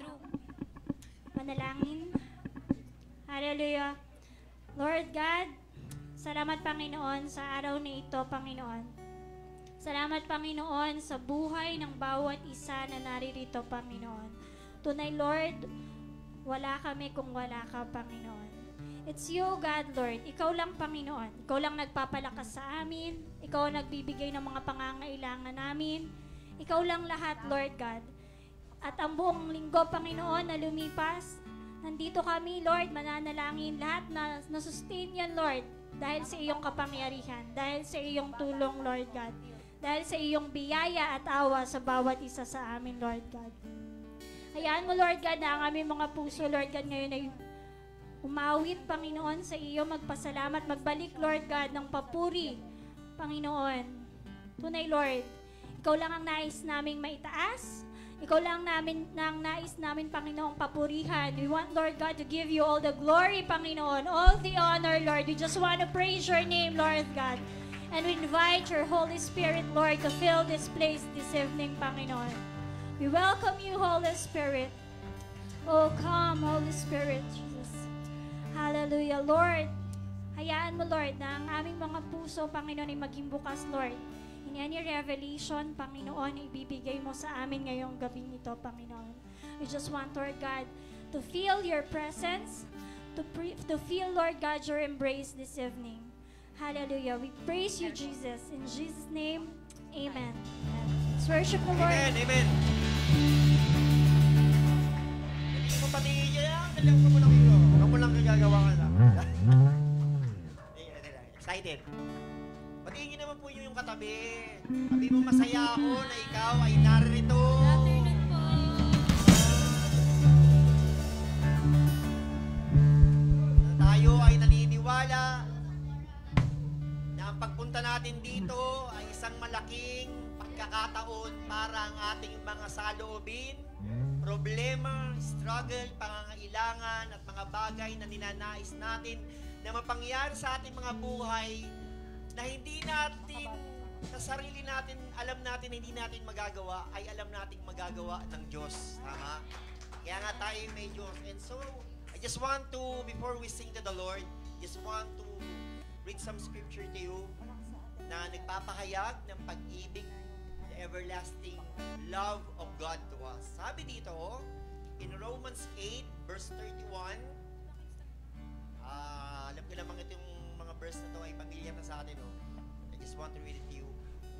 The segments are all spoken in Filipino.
Andrew. Manalangin. Hallelujah. Lord God, salamat Panginoon sa araw na ito, Panginoon. Salamat Panginoon sa buhay ng bawat isa na naririto, Panginoon. Tunay Lord, wala kami kung wala ka, Panginoon. It's you, God, Lord. Ikaw lang, Panginoon. Ikaw lang nagpapalakas sa amin. Ikaw ang nagbibigay ng mga pangangailangan namin. Ikaw lang lahat, Lord God. At ang buong linggo, Panginoon, na lumipas, nandito kami, Lord, mananalangin lahat na nasustain yan, Lord, dahil sa iyong kapangyarihan, dahil sa iyong tulong, Lord God, dahil sa iyong biyaya at awa sa bawat isa sa amin, Lord God. Hayaan mo, Lord God, na ang aming mga puso, Lord God, ngayon ay umawit, Panginoon, sa iyo, magpasalamat, magbalik, Lord God, ng papuri, Panginoon. Tunay, Lord, ikaw lang ang nais naming maitaas. Ikaw lang ang nais namin, Panginoong, papurihan. We want, Lord God, to give you all the glory, Panginoon, all the honor, Lord. We just want to praise your name, Lord God. And we invite your Holy Spirit, Lord, to fill this place this evening, Panginoon. We welcome you, Holy Spirit. Oh, come, Holy Spirit, Jesus. Hallelujah, Lord. Hayaan mo, Lord, na ang aming mga puso, Panginoon, ay maging bukas, Lord. In any revelation, Panginoon, ibibigay mo sa amin ngayong gabing ito, Panginoon. We just want, Lord God, to feel your presence, to feel, Lord God, your embrace this evening. Hallelujah. We praise you, Jesus. In Jesus' name, amen. Let's worship the Lord. Amen, amen. Hindi mo patingin niya yan. Dalihan mo lang yun. Huwag mo lang kagagawa ka lang. Excited. Patingin niyo naman po yung katabi. Sabi mo, masaya ako na ikaw ay narito. Tayo ay naniniwala na ang pagpunta natin dito ay isang malaking pagkakataon para ang ating mga saloobin, problema, struggle, pangangailangan at mga bagay na ninanais natin na mapangyari sa ating mga buhay na hindi natin, sa sarili natin, alam natin na hindi natin magagawa, ay alam nating magagawa ng Diyos. Tama? Kaya nga tayo may Diyos. And so, I just want to, before we sing to the Lord, just want to read some scripture to you na nagpapahayag ng pag-ibig, the everlasting love of God to us. Sabi dito, in Romans 8, verse 31, alam ko namang itong mga verse na to ay pamilyar na sa atin. I just want to read it to you.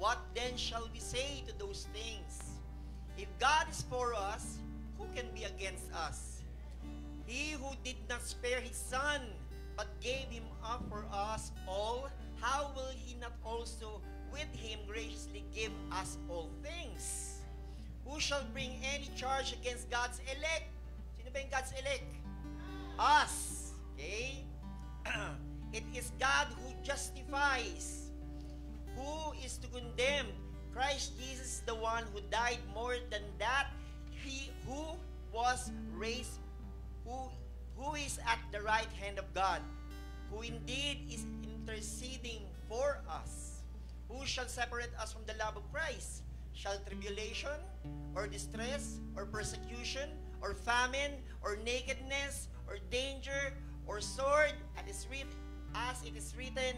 What then shall we say to those things? If God is for us, who can be against us? He who did not spare his son, but gave him up for us all, how will he not also with him graciously give us all things? Who shall bring any charge against God's elect? Sino ba yung God's elect? Us. Okay? It is God who justifies. Who is to condemn? Christ Jesus is the one who died. More than that, he who was raised, who is at the right hand of God, who indeed is interceding for us. Who shall separate us from the love of Christ? Shall tribulation, or distress, or persecution, or famine, or nakedness, or danger, or sword? As it is written,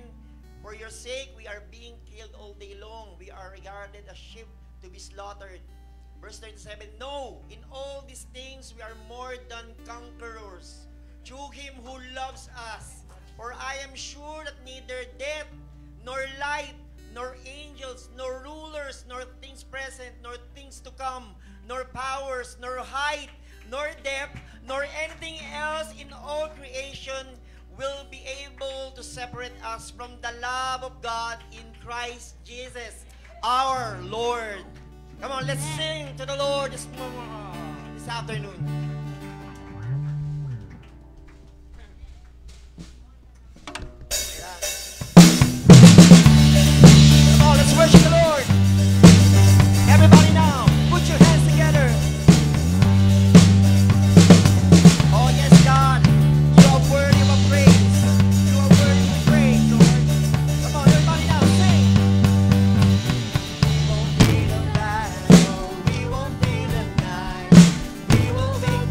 for your sake we are being killed all day long. We are regarded as sheep to be slaughtered. Verse 37, no, in all these things we are more than conquerors through him who loves us. For I am sure that neither death, nor life, nor angels, nor rulers, nor things present, nor things to come, nor powers, nor height, nor depth, nor anything else in all creation will be able to separate us from the love of God in Christ Jesus, our Lord. Come on, let's sing to the Lord this afternoon. Come on, let's worship the Lord. Everybody now, put your hands together. Oh yes, God, you are worthy of praise. You are worthy of praise, Lord. Come on, everybody now, sing. We won't be the battle, we won't be the night. We will make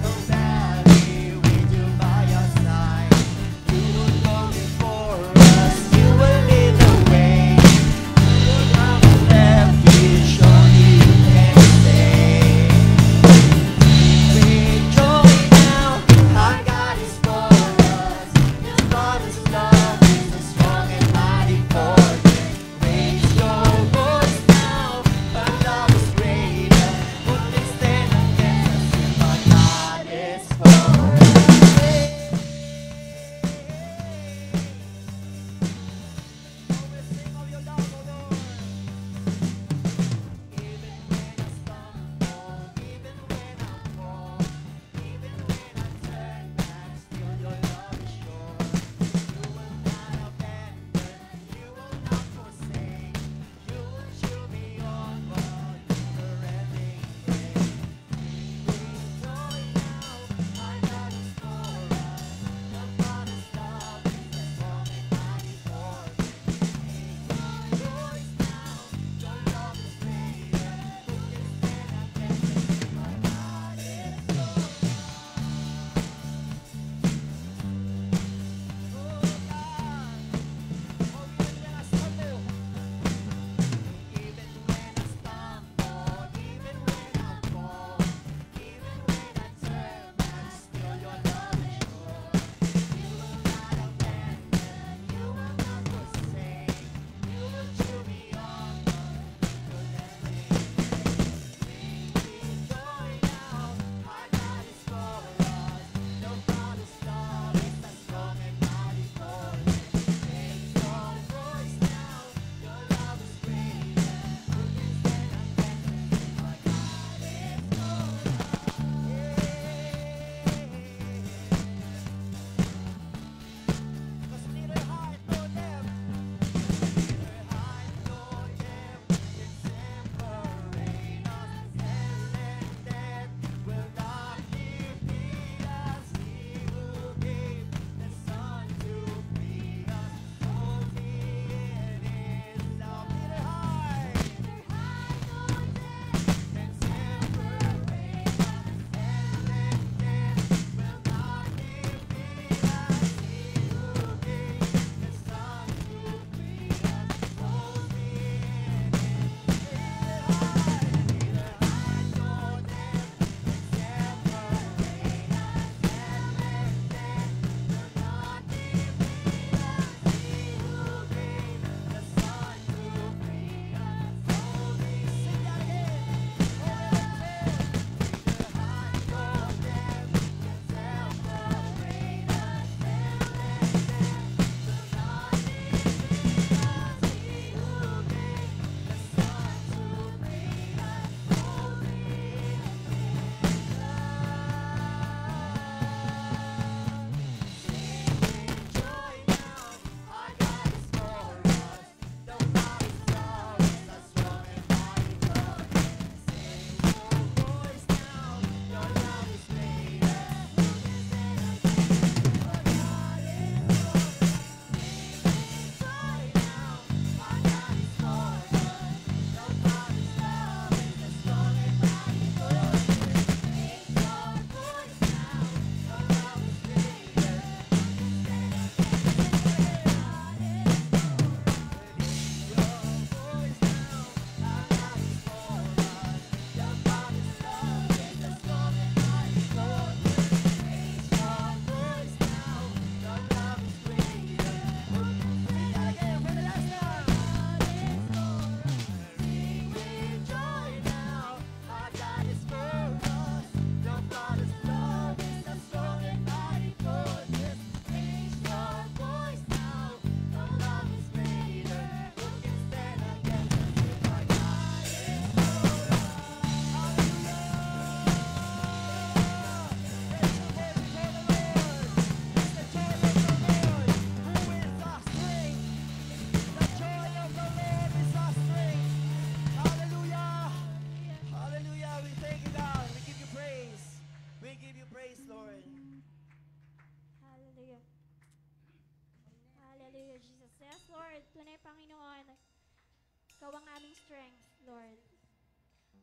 Ikaw ang aming strength, Lord.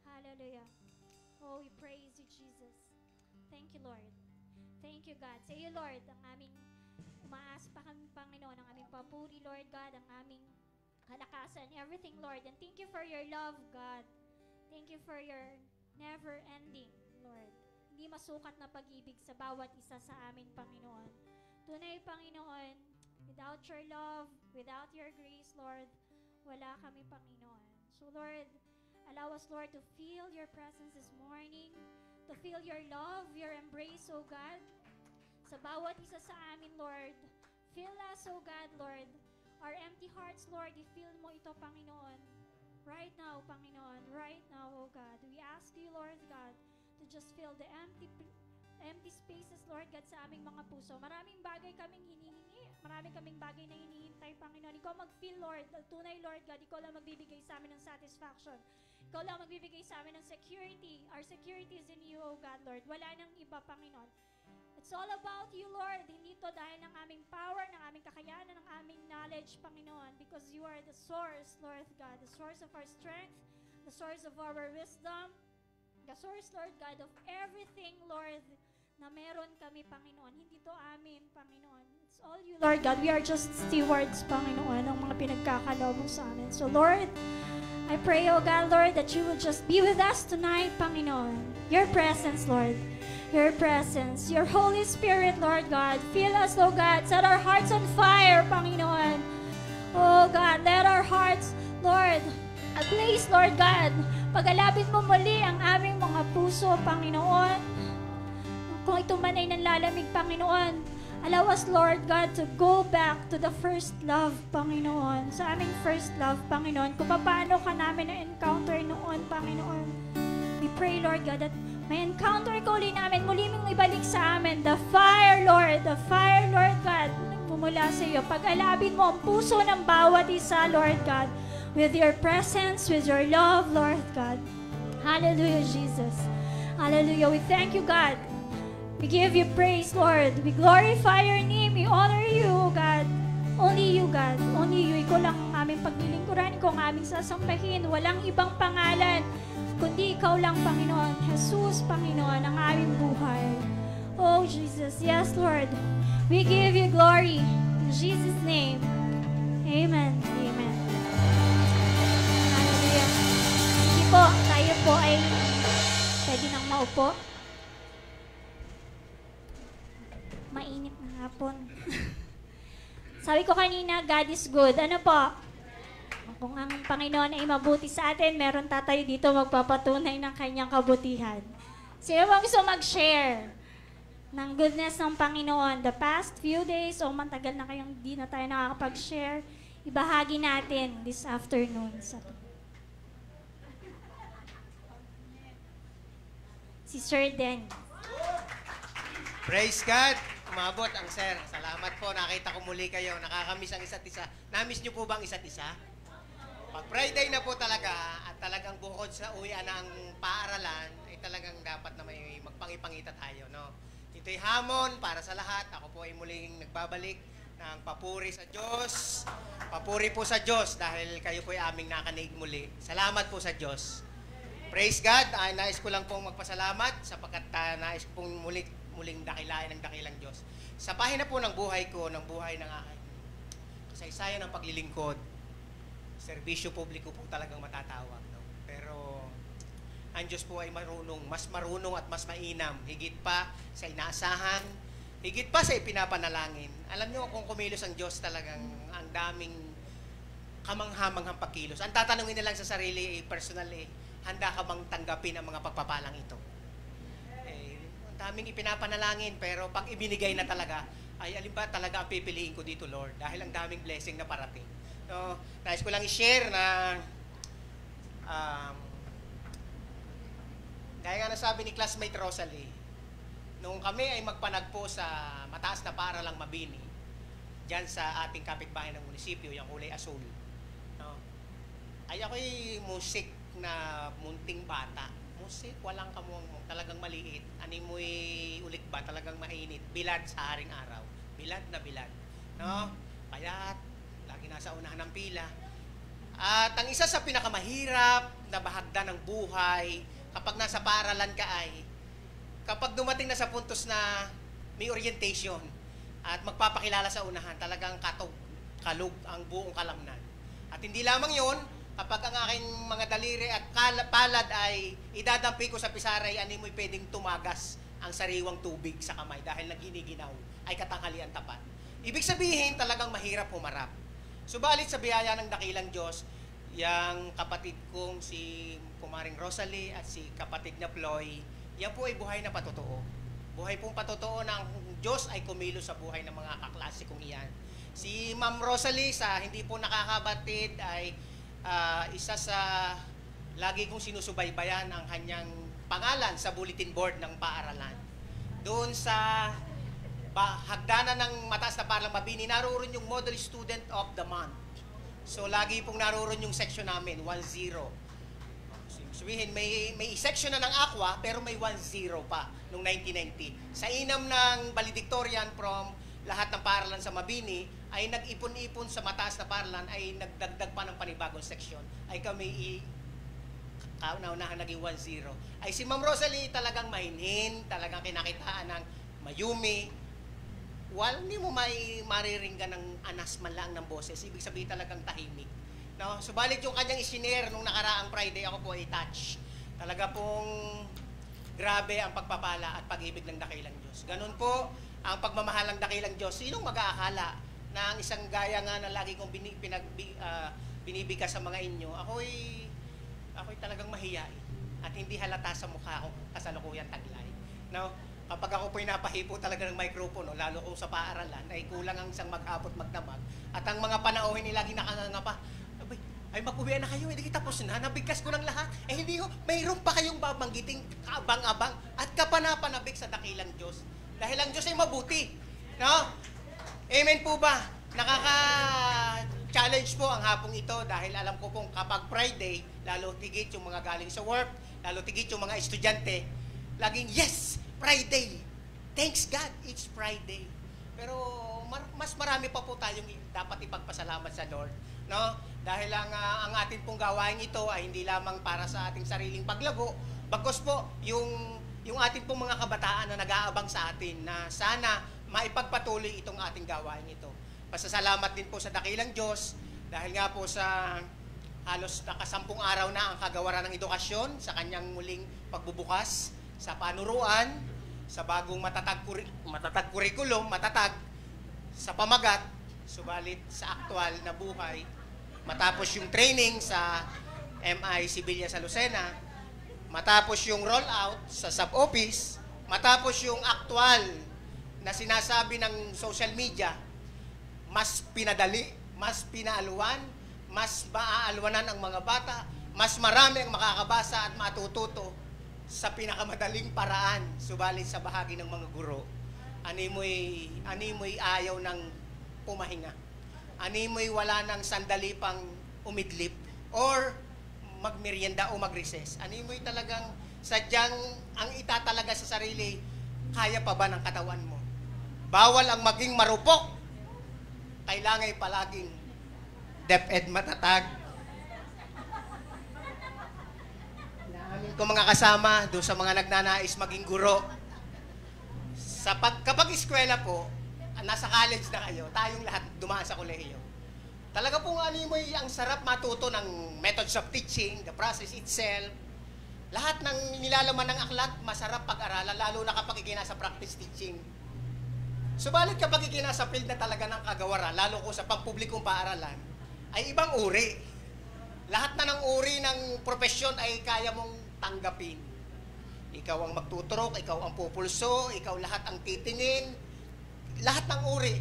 Hallelujah. Oh, we praise you, Jesus. Thank you, Lord. Thank you, God. Sa iyo, Lord, ang aming umaas pa kami, Panginoon, ang aming papuri, Lord God, ang aming kalakasan, everything, Lord. And thank you for your love, God. Thank you for your never-ending, Lord. Hindi masukat na pag-ibig sa bawat isa sa amin, Panginoon. Tunay, Panginoon, without your love, without your grace, Lord, wala kami, Panginoon. So, Lord, allow us, Lord, to feel your presence this morning, to feel your love, your embrace, oh God, sa bawat isa sa amin, Lord. Fill us, oh God, Lord. Our empty hearts, Lord, i-fill mo ito, Panginoon. Right now, Panginoon, right now, oh God. We ask you, Lord God, to just fill the empty spaces, Lord God, sa aming mga puso. Maraming bagay kaming hinihingi. Maraming kaming bagay na hinihintay, Panginoon. Ikaw mag-fill, Lord. Tunay, Lord God, ikaw lang magbibigay sa amin ng satisfaction. Ikaw lang magbibigay sa amin ng security. Our security is in you, oh God, Lord. Wala nang iba, Panginoon. It's all about you, Lord. Hindi to dahil ng aming power, ng aming kakayanan, ng aming knowledge, Panginoon. Because you are the source, Lord God. The source of our strength, the source of our wisdom, the source, Lord God, of everything, Lord, na meron kami, Panginoon. Hindi to amin, Panginoon. It's all you, Lord God. We are just stewards, Panginoon, ng mga pinagkakalaw mo sa amin. So, Lord, I pray, oh God, Lord, that you will just be with us tonight, Panginoon. Your presence, Lord. Your presence, your Holy Spirit, Lord God. Fill us, oh God. Set our hearts on fire, Panginoon. Oh God, let our hearts, Lord, ablaze, Lord God. Pagalapin mo muli ang aming mga puso, Panginoon. Kung ito man ay nanlalamig, Panginoon, allow us, Lord God, to go back to the first love, Panginoon. Sa aming first love, Panginoon. Kung paano ka namin na-encounter noon, Panginoon. We pray, Lord God, that may encounter ko ulit namin, muli mong ibalik sa amin, the fire, Lord, God, pumula sa iyo. Pag-alabin mo ang puso ng bawat isa, Lord God, with your presence, with your love, Lord God. Hallelujah, Jesus. Hallelujah. We thank you, God. We give you praise, Lord. We glorify your name. We honor you, God. Only you, God. Only you. Ikaw lang ang aming paglilingkuran. Ikaw ang aming sasambahin. Walang ibang pangalan kundi ikaw lang, Panginoon. Jesus, Panginoon, ang aming buhay. Oh, Jesus. Yes, Lord. We give you glory. In Jesus' name. Amen. Amen. Hallelujah. Sige po, tayo po ay pwede nang maupo. Mainit na hapon. Sabi ko kanina, God is good. Ano po? Kung ang Panginoon ay mabuti sa atin, meron tatayo dito magpapatunay ng kanyang kabutihan. Sino bang gusto mag-share ng goodness ng Panginoon? The past few days, o matagal na kayong di na tayo nakakapag-share, ibahagi natin this afternoon. Si Sir Den. Praise God! Umabot ang sir. Salamat po. Nakita ko muli kayo. Nakakamiss ang isa't isa. Namiss niyo po bang isa't isa? Pag Friday na po talaga at talagang bukod sa uwian ng paaralan, ay talagang dapat na may magpangipangita tayo, no? Ito'y hamon para sa lahat. Ako po ay muling nagbabalik ng papuri sa Diyos. Papuri po sa Diyos dahil kayo po ay aming nakanig muli. Salamat po sa Diyos. Praise God! Nais ko lang pong magpasalamat sapagkat nais ko pong muling dakilain ng dakilang Diyos. Sa pahina po ng buhay ko, ng buhay ng aking kasaysayan ng paglilingkod, serbisyo publiko po talagang matatawag. No? Pero ang Diyos po ay mas marunong at mas mainam. Higit pa sa inaasahan, higit pa sa ipinapanalangin. Alam niyo kung kumilos ang Diyos talagang ang daming kamanghamanghang pagkilos. Ang tatanungin na lang sa sarili, personal handa ka bang tanggapin ang mga pagpapalang ito? Ang daming ipinapanalangin, pero pag ibinigay na talaga, ay alin ba talaga ang pipiliin ko dito, Lord? Dahil ang daming blessing na parating. No, nais ko lang i-share na gaya nga nasabi ni classmate Rosalie, nung kami ay magpanagpo sa mataas na paaralang Mabini, dyan sa ating kapitbahay ng munisipyo, yung kulay asul, no, ay ako'y musik na munting bata. Musik, walang kamuang talagang maliit. Animoy ulit ba, talagang mainit. Bilad sa haring araw. Bilad na bilad. No? Payat, lagi nasa unahan ng pila. At ang isa sa pinakamahirap na bahagdan ng buhay kapag nasa paaralan ka ay kapag dumating na sa puntos na may orientation at magpapakilala sa unahan, talagang kalug ang buong kalamnan. At hindi lamang yon, kapag ang aking mga daliri at palad ay idadampi ko sa pisaray, ani mo'y pwedeng tumagas ang sariwang tubig sa kamay dahil naginiginaw ay katanghalian tapat. Ibig sabihin, talagang mahirap humarap. Subalit sa biyaya ng dakilang Diyos, yang kapatid kong si Kumaring Rosalie at si kapatid na Ploy, yan po ay buhay na patotoo. Buhay pong patotoo na ang Diyos ay kumilos sa buhay ng mga kaklase kong iyan. Si Ma'am Rosalie, sa hindi po nakakabatid, ay isa sa lagi kong sinusubaybayan ang kanyang pangalan sa bulletin board ng paaralan. Doon sa hagdanan ng mataas na paaralan Mabini, naroon yung Model Student of the Month. So, lagi pong naroon yung section namin, 1-0. Sabihin, may section na ng Aqua, pero may 1-0 pa noong 1990. Sa inam ng valedictorian from lahat ng paaralan sa Mabini, ay nag-ipon-ipon sa mataas na paaralan, ay nagdagdag pa ng panibagong section. Ay kami kaunahan naging 1-0. Ay si Ma'am Rosalie talagang mahinhin, talagang kinakitaan ng mayumi. Hindi mo mariringgan ng anas man lang ng boses. Ibig sabihin talagang tahimik. No? Subalit yung kanyang isinare nung nakaraang Friday, ako po ay touch. Talaga pong grabe ang pagpapala at pag-ibig ng dakilang Diyos. Ganun po ang pagmamahal ng dakilang Diyos. Sinong mag-aakala na ang isang gaya nga na lagi kong binibigkas sa mga inyo, ako'y talagang mahiyain at hindi halata sa mukha ko kasalukuyan taglay. No? Kapag ako po'y napahipo talaga ng microphone, lalo kung sa paaralan, ay kulang ang isang mag-abot magdamag. At ang mga panauhin nila lagi nakanganga ay mag-uwian na kayo, hindi tapos na, nabigkas ko ng lahat. Hindi ho, mayroon pa kayong babanggiting kaabang-abang at kapanapanabik sa dakilang Diyos. Dahil ang Diyos ay mabuti. No? Amen po ba? Nakaka-challenge po ang hapong ito dahil alam ko pong kapag Friday, lalo tigit yung mga galing sa work, lalo tigit yung mga estudyante, laging, yes, Friday. Thanks God, it's Friday. Pero mas marami pa po tayong dapat ipagpasalamat sa Lord. No? Dahil ang ating pong gawain ito ay hindi lamang para sa ating sariling paglago, bagkus po yung ating pong mga kabataan na nag-aabang sa atin na sana maipagpatuloy itong ating gawain ito. Pasasalamat din po sa dakilang Diyos dahil nga po sa halos nakasampung araw na ang kagawaran ng edukasyon sa kanyang muling pagbubukas sa panuruan, sa bagong matatag kurikulum, matatag sa pamagat, subalit sa aktual na buhay. Matapos yung training sa MI Sibilya sa Lucena, matapos yung rollout sa sub-office, matapos yung aktual na sinasabi ng social media, mas pinadali, mas pinaaluan, mas maaalwanan ang mga bata, mas marami ang makakabasa at matututo sa pinakamadaling paraan, subalit sa bahagi ng mga guro. Animoy ayaw ng pumahinga. Animoy wala ng sandali pang umidlip or magmerienda o magreses. Animoy talagang sadyang ang itatalaga sa sarili, kaya pa ba ng katawan mo? Bawal ang maging marupok. Kailangan palaging DepEd matatag. Naamin ko mga kasama doon sa mga nagnanais maging guro. Kapag eskwela po, nasa college na kayo, tayong lahat dumaan sa kolehiyo. Talaga pong animoy ang sarap matuto ng methods of teaching, the process itself. Lahat ng nilalaman ng aklat, masarap pag-aralan, lalo na kapag ikinasa practice teaching. Subalit kapag ikinasa field na talaga ng kagawaran, lalo ko sa pampublikong paaralan, ay ibang uri. Lahat na ng uri ng profesyon ay kaya mong tanggapin. Ikaw ang magtuturok, ikaw ang pupulso, ikaw lahat ang titingin, lahat ng uri.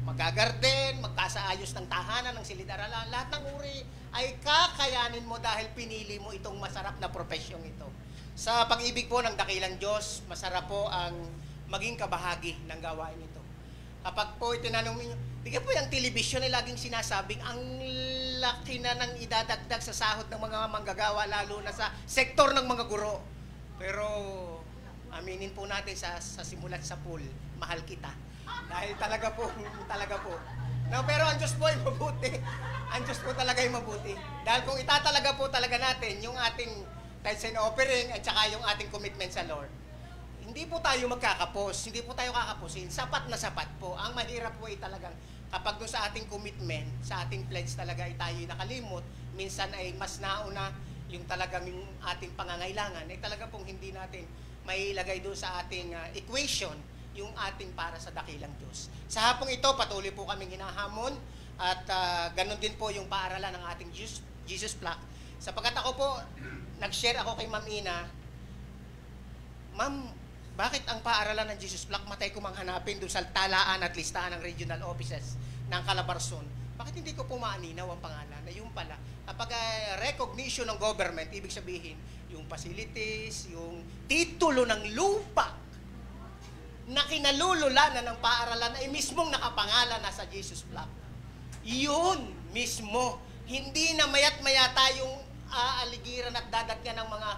Magagarden, magkasaayos ng tahanan, ng silid-aralan, lahat ng uri ay kakayanin mo dahil pinili mo itong masarap na profesyong ito. Sa pag-ibig po ng dakilang Diyos, masarap po ang maging kabahagi ng gawain ito. Kapag po itinanong ninyo, bigyan po yung telebisyon ay laging sinasabing ang laki na ng idadagdag sa sahod ng mga manggagawa, lalo na sa sektor ng mga guro. Pero aminin po natin sa simulat sa pool, mahal kita. Dahil talaga po, No, pero ang Diyos po ay mabuti. Ang Diyos po talaga ay mabuti. Dahil kung itatalaga po talaga natin yung ating tithes and offering at saka yung ating commitment sa Lord, hindi po tayo magkakapos, hindi po tayo kakapusin. Sapat na sapat po. Ang mahirap po ay talagang kapag doon sa ating commitment, sa ating pledge talaga ay tayo nakalimot, minsan ay mas nauna yung talagang yung ating pangangailangan, ay talaga pong hindi natin mailagay doon sa ating equation yung ating para sa dakilang Diyos. Sa hapong ito, patuloy po kaming hinahamon at ganun din po yung paaralan ng ating Jesus Flock. Sapagkat ako po, nag-share ako kay Ma'am Ina, Ma'am, bakit ang paaralan ng Jesus Flock matay ko manghanapin doon sa talaan at listahan ng regional offices ng Calabarzon? Bakit hindi ko po maaninaw ang pangalan na yung pala? Kapag recognition ng government, ibig sabihin, yung facilities, yung titulo ng lupa na kinalululanan ng paaralan ay mismong nakapangalan na sa Jesus Flock. Yun mismo. Hindi na mayat-maya tayong aaligiran at dadatyan ng mga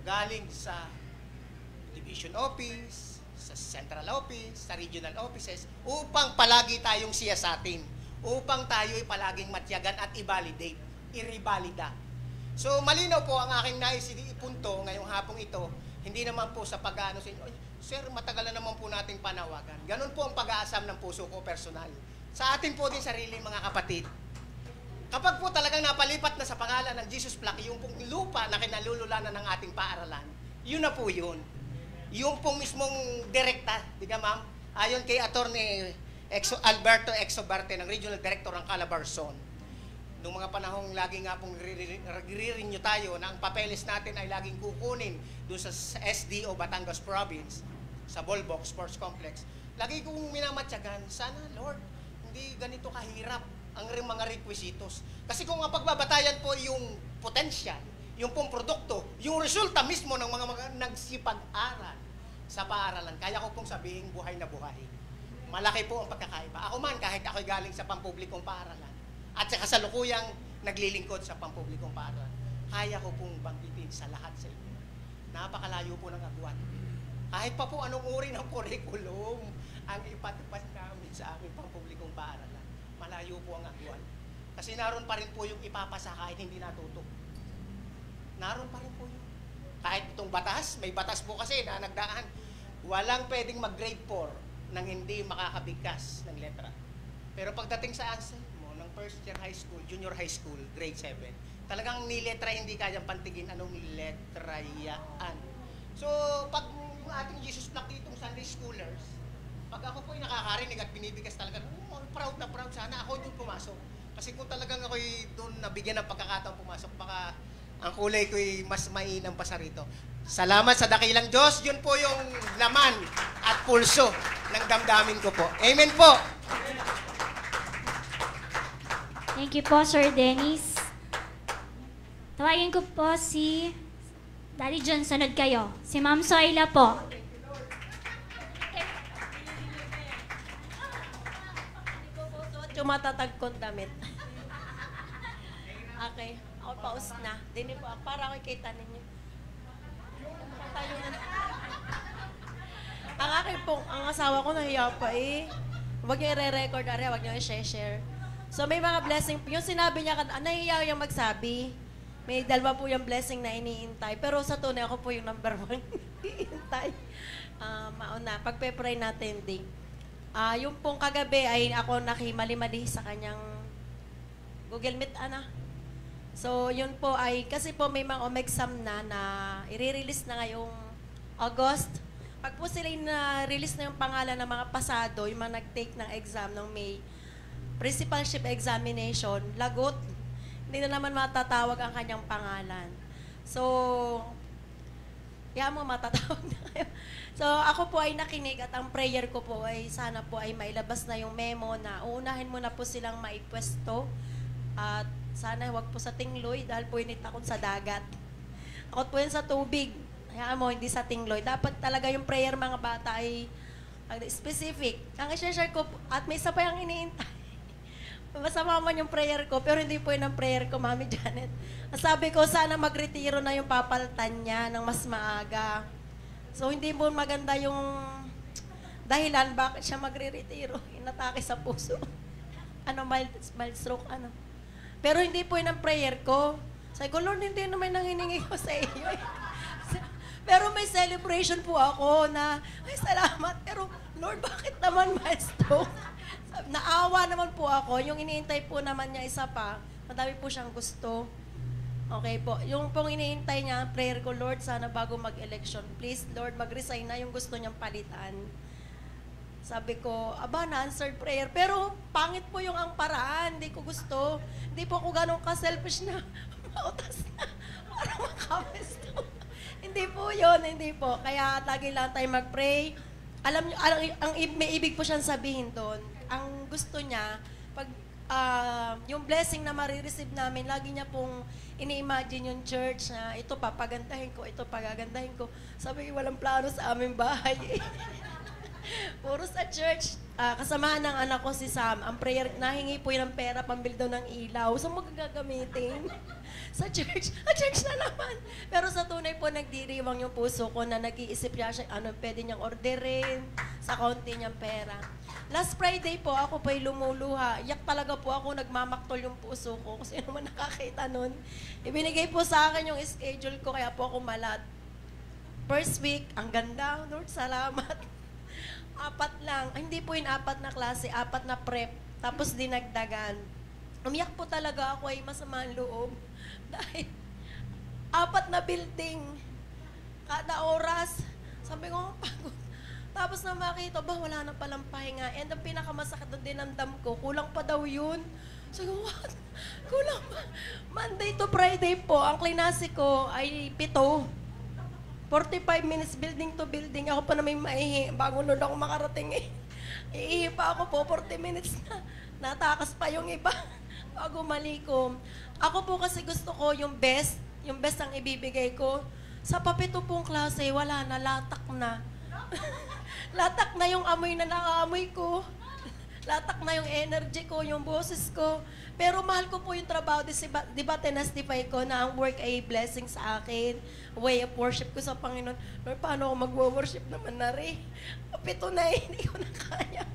galing sa division office, sa central office, sa regional offices, upang palagi tayong siyasatin, upang tayo ay palaging matyagan at i-validate, i-revalida. So, malinaw po ang aking nais ipunto ngayong hapong ito, hindi naman po sa pag-ano sa inyo, sir, matagal na naman po nating panawagan. Ganun po ang pag-aasam ng puso ko personal. Sa atin po din sarili mga kapatid, kapag po talagang napalipat na sa pangalan ng Jesus Flock, yung pong lupa na kinalululanan ng ating paaralan, yun na po yun. Yung pong mismong direkta, di ka ma'am, ayon kay Attorney Alberto Exobarte ng Regional Director ng Calabarzon, noong mga panahong lagi nga pong re-renew tayo na ang papeles natin ay laging kukunin doon sa SDO Batangas Province, sa Bolbok Sports Complex, lagi kong minamatyagan, sana Lord, hindi ganito kahirap ang mga requisitos. Kasi kung ang pagbabatayan po yung potential, yung pong produkto, yung resulta mismo ng mga nagsipag-aral sa paaralan, kaya ko pong sabihin buhay na buhay. Malaki po ang pagkakaiba. Ako man, kahit ako'y galing sa pampublikong paaralan, at sa kasalukuyang naglilingkod sa pampublikong paaralan, kaya ko pong banggitin sa lahat sa inyo. Napakalayo po ng agwat. Kahit pa po anong uri ng curriculum ang ipatupad namin sa aming pampublikong paaralan, malayo po ang agwat. Kasi naroon pa rin po yung ipapasa kahit hindi natuto. Naroon pa rin po yun. Kahit itong batas, may batas po kasi na nagdaan, walang pwedeng mag-grade 4 nang hindi makakabigkas ng letra. Pero pagdating sa answer mo, ng first year high school, junior high school, grade 7, talagang ni letra hindi kayang pantigin anong letra yan. So, pag yung ating Jesus Flock ditong Sunday schoolers, pag ako po'y nakakarinig at binibigas talaga, proud na proud, sana ako doon pumasok. Kasi kung talagang ako'y doon nabigyan ng pagkakataong pumasok, baka ang kulay ko'y mas mainam pa sa rito. Salamat sa dakilang Diyos, yun po yung laman at pulso ng damdamin ko po. Amen po! Thank you po, Sir Dennis. Tawagin ko po si Daddy John, sunod kayo. Si Ma'am Soyla po. Yung matatag kong damit. Okay, ako paus na. Dini po, para ako kita ninyo. Ang akin pong, ang asawa ko nahiya pa eh. Huwag niyo i-re-record, huwag niyo i-share. So may mga blessing, yung sinabi niya, nahiya yung magsabi. May dalawa po yung blessing na iniintay. Pero sa tunay, ako po yung number 1 iniintay. Mauna, pagpe-pray natin din. Yung pong kagabi ay ako nakimali-mali sa kanyang Google Meet, So, yun po ay, kasi po may mga exam na i-release na ngayong August. Pag po sila na-release na yung pangalan ng mga pasado, yung mga nag-take ng exam ng May, principalship examination, lagot, hindi na naman matatawag ang kanyang pangalan. So, kaya mo matatawag na kayo. So, ako po ay nakinig at ang prayer ko po ay sana po ay mailabas na yung memo na uunahin mo na po silang maipwesto at sana wag po sa tingloy dahil po init ako sa dagat. Ako po yun sa tubig. Hayaan mo, hindi sa tingloy. Dapat talaga yung prayer mga bata ay specific. Ang i-share ko, at may isa pa yung iniintay. Masama man yung prayer ko, pero hindi po yun ang prayer ko, Mami Janet. Sabi ko, sana magretiro na yung papaltan niya ng mas maaga. So, hindi po maganda yung dahilan bakit siya magre-retiro. Inatake sa puso. Mild stroke, Pero hindi po yun ang prayer ko. Sabi ko, Lord, hindi naman nang hiningi ko sa iyo. Pero may celebration po ako na, ay salamat, pero Lord, bakit naman mild stroke? Naawa naman po ako. Yung iniintay po naman niya isa pa, madami po siyang gusto. Okay po. Yung pong iniintay niya, prayer ko, Lord, sana bago mag-election, please, Lord, mag-resign na yung gusto niyang palitan. Sabi ko, na-answered prayer. Pero pangit po yung ang paraan. Hindi ko gusto. Hindi po ako ganun ka-selfish na mautas na para makapesto. Hindi po yun, hindi po. Kaya lagi lang tayo mag-pray. Alam niyo, may ibig po siyang sabihin doon. Ang gusto niya, pag yung blessing na marireceive namin, lagi niya pong ini-imagine yung church na ito papagandahin ko, ito pagagandahin ko. Sabi ko, walang plano sa aming bahay. Puro sa church. Kasamahan ng anak ko si Sam, ang prayer, nahingi po yun ng pera, pambil daw ng ilaw. So, magagamitin sa church. Church na naman. Pero sa tunay po, nagdiriwang yung puso ko na nag-iisip niya siya, pwede niyang orderin sa konti niyang pera. Last Friday po, ako po'y lumuluha. Yak talaga po ako, nagmamaktol yung puso ko. Kasi naman nakakita nun. Ibinigay po sa akin yung schedule ko, kaya po ako malat. First week, ang ganda. Lord, salamat. 4 lang. Hindi po yung 4 na klase, 4 na prep. Tapos dinagdagan. Umiyak po talaga ako ay masama ang loob. Dahil 4 na building. Kada oras. Sabi ko, pagod. Tapos na makita, wala na palang pahinga. And ang pinakamasakit na dinamdam ko, kulang pa daw yun. Sabi ko, what? Kulang pa. Monday to Friday po, ang klinase ko ay 7. 45 minutes building to building. Ako pa na may maihi. Bago nun ako makarating Iihi pa ako po, 40 minutes na. Natakas pa yung iba. Bago malikom. Ako po kasi gusto ko yung best. Yung best ang ibibigay ko. Sa papito pong klase, wala na. Latak na. Latak na yung amoy na nakaamoy ko. Latak na yung energy ko, yung boses ko. Pero mahal ko po yung trabaho. Diba tinastify ko na ang work ay blessing sa akin. Way of worship ko sa Panginoon. Lord, paano ako mag-worship naman na rin? Pito na hindi ko na kaya.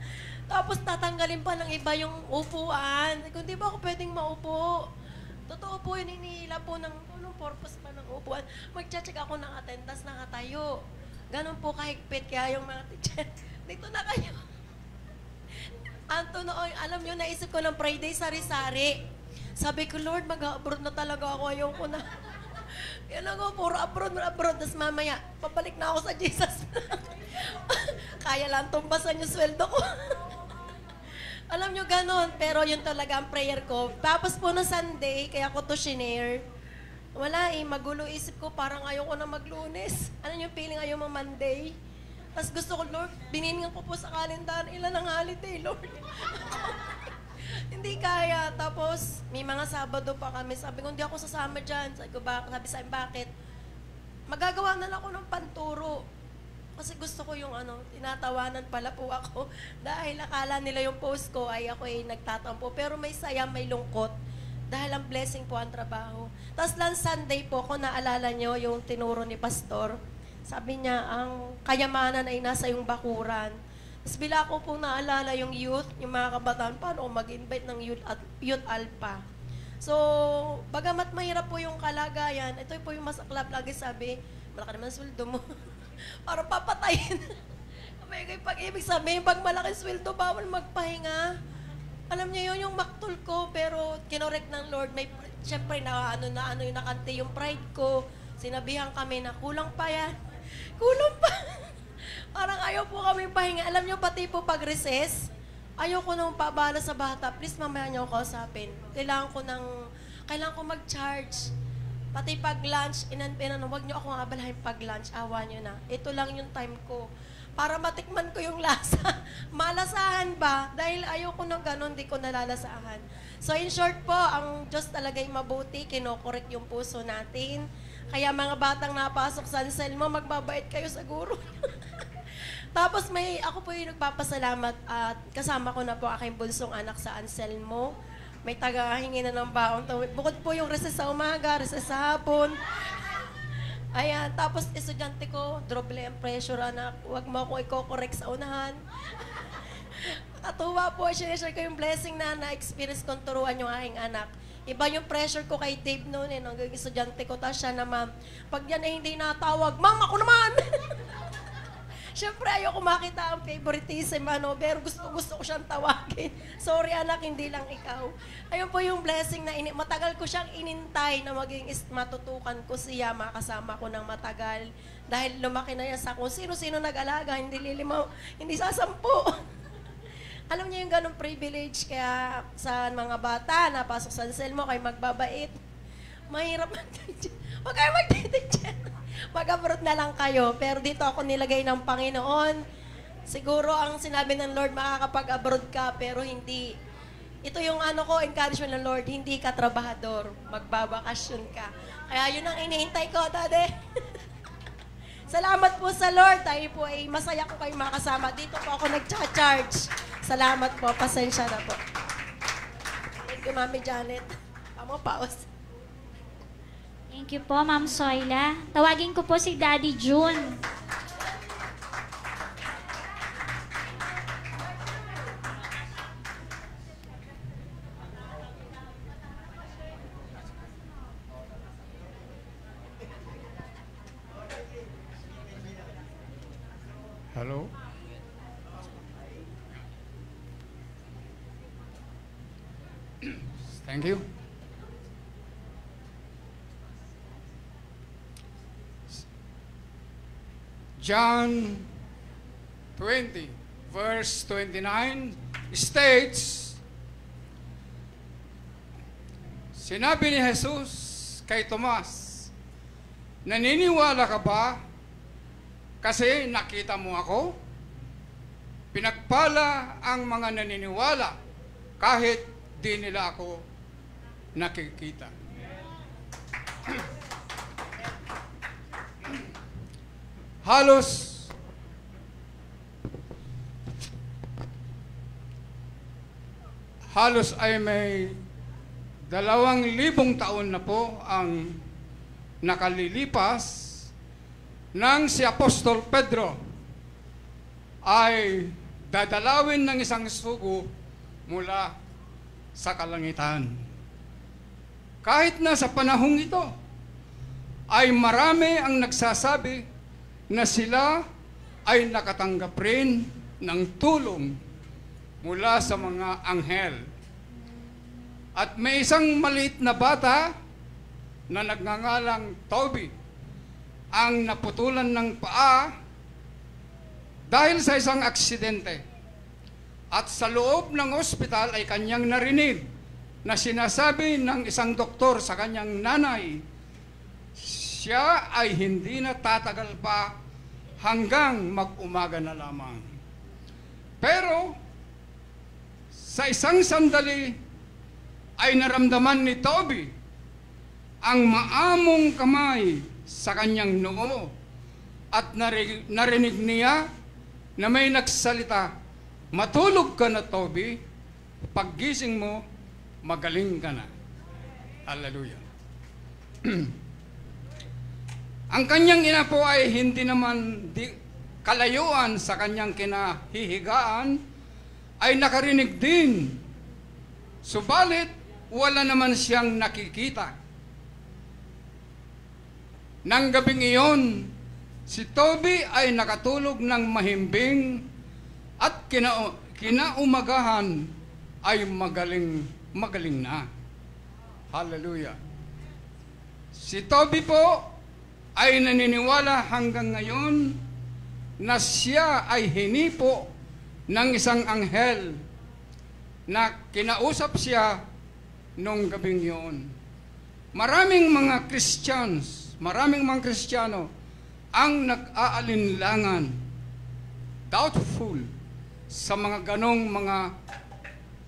Tapos tatanggalin pa ng iba yung upuan. Kung di ba ako pwedeng maupo? Totoo po yun, hinihila po ng anong purpose pa ng upuan. Mag-check ako ng attendance, nakatayo. Ganon po kahigpit. Kaya yung mga teacher, dito na kayo. Anto noon, alam nyo, naisip ko ng Friday sari-sari. Sabi ko, Lord, mag-abroad na talaga ako. Ayoko na. Yan ako, puro abroad. Tapos mamaya, papalik na ako sa Jesus. Kaya lang tumbasan yung sweldo ko. Alam nyo, ganon. Pero yun talaga ang prayer ko. Tapos po na Sunday, kaya ko to shinare. Wala magulo isip ko, parang ayoko na mag-Lunes. Ano yung feeling ayaw mo Monday? Tapos gusto ko, Lord, bininingan ko po sa kalendar, ilan ang holiday, Lord? Hindi kaya. Tapos, may mga Sabado pa kami. Sabi ko, hindi ako sasama dyan. Sabi sa akin, bakit? Magagawa na lang ako ng panturo. Kasi gusto ko yung tinatawanan pala po ako. Dahil akala nila yung post ko ay ako ay nagtatampo. Pero may saya, may lungkot. Dahil ang blessing po ang trabaho. Tapos lang Sunday po, kung naalala nyo yung tinuro ni Pastor, sabi niya, ang kayamanan ay nasa yung bakuran. Tapos bila ko po naalala yung youth, yung mga kabataan, paano ako mag-invite ng youth alpha. So, bagamat mahirap po yung kalagayan, ito po yung masaklap lagi sabi, malaki naman sweldo mo. Para papatayin. May pag-ibig sabihin, pag malaki sweldo, bawal magpahinga. Alam niyo yun, yung maktol ko, pero kinorek ng Lord, may, syempre, yung nakante yung pride ko. Sinabihan kami na kulang pa yan. Kulang pa. Parang ayaw po kami pahinga. Alam niyo, pati po pag-recess, ayaw ko nang pabala sa bata. Please, mamaya niyo ako kausapin. Kailangan ko mag-charge. Pati pag-lunch, wag niyo ako abalahin pag-lunch. Awa niyo na. Ito lang yung time ko. Para matikman ko yung lasa. Malasahan ba? Dahil ayaw ko ng ganun, di ko nalalasahan. So in short po, ang Diyos talaga'y mabuti, kinokorek yung puso natin. Kaya mga batang napasok sa Anselmo, magbabait kayo sa guro. Tapos ako po yung nagpapasalamat at kasama ko na po aking bunsong anak sa Anselmo. May tagahingi na ng baon. Bukod po yung recess sa umaga, recess sa hapon. Ayan, tapos estudyante ko, droble ang pressure, anak. Huwag mo akong i-correct sa unahan. Katuwa po, share ko yung blessing na na-experience kong turuan yung aking anak. Iba yung pressure ko kay Dave noon, nung estudyante ko, tapos siya na, ma'am, pag yan ay hindi natawag, ma'am, ako naman! Siyempre, ayoko makita ang favoritism, pero gusto ko siyang tawagin. Sorry, anak, hindi lang ikaw. Ayun po yung blessing na matagal ko siyang inintay na maging matutukan ko siya, makasama ko ng matagal. Dahil lumaki na yan sa kung sino-sino nag-alaga, hindi sasampu. Alam niyo yung ganong privilege, kaya sa mga bata, napasok sa cell mo, kayo magbabait. Mahirap mag-teach. Huwag kayo mag-teach. Mag-abroad na lang kayo. Pero dito ako nilagay ng Panginoon. Siguro ang sinabi ng Lord, makakapag-abroad ka, pero hindi. Ito yung encouragement ng Lord, hindi ka trabahador. Magbabakasyon ka. Kaya yun ang iniintay ko, Daddy. Salamat po sa Lord. Tayo po ay masaya ko kayo makasama. Dito po ako nag-charge. Salamat po. Pasensya na po. Thank you, Mami Janet. Tama, pause. Thank you po, Ma'am Soyla. Tawagin ko po si Daddy June. Hello? Thank you. John 20, verse 29 states, sinabi ni Jesus kay Tomas, naniniwala ka ba kasi nakita mo ako? Pinagpala ang mga naniniwala kahit di nila ako nakikita. Halos ay may 2,000 taon na po ang nakalilipas nang si Apostol Pedro ay dadalawin ng isang sugo mula sa kalangitan. Kahit na sa panahong ito, ay marami ang nagsasabi na sila ay nakatanggap rin ng tulong mula sa mga anghel. At may isang maliit na bata na nagngangalang Toby ang naputulan ng paa dahil sa isang aksidente. At sa loob ng ospital ay kanyang narinig na sinasabi ng isang doktor sa kanyang nanay, siya ay hindi na tatagal pa hanggang mag-umaga na lamang. Pero sa isang sandali ay naramdaman ni Toby ang maamong kamay sa kanyang noo at narinig niya na may nagsalita, matulog ka na, Toby, paggising mo, magaling ka na. Hallelujah. Ang kanyang ina po ay hindi naman kalayuan sa kanyang kinahihigaan, ay nakarinig din. Subalit, wala naman siyang nakikita. Nang gabing iyon, si Toby ay nakatulog ng mahimbing at kinaumagahan ay magaling na. Hallelujah. Si Toby po ay naniniwala hanggang ngayon na siya ay hinipo ng isang anghel na kinausap siya nung gabing yun. Maraming mga Kristiyano ang nag-aalinlangan, doubtful sa mga ganong mga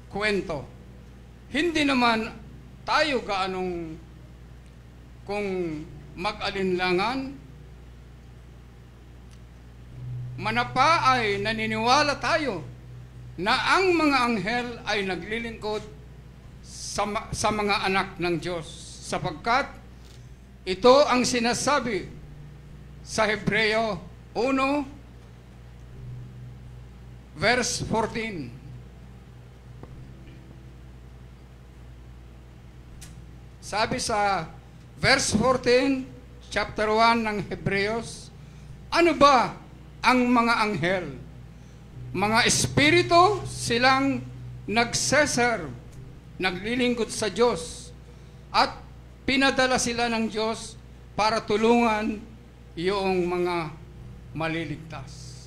kwento. Hindi naman tayo gaanong kung mag-alinlangan. Manapa ay naniniwala tayo na ang mga anghel ay naglilingkod sa mga anak ng Diyos, sapagkat ito ang sinasabi sa Hebreo 1, verse 14. Sabi sa verse 14, chapter 1 ng Hebreos, ano ba ang mga anghel? Mga espiritu, silang nagseserve, naglilingkod sa Diyos, at pinadala sila ng Diyos para tulungan yung mga maliligtas.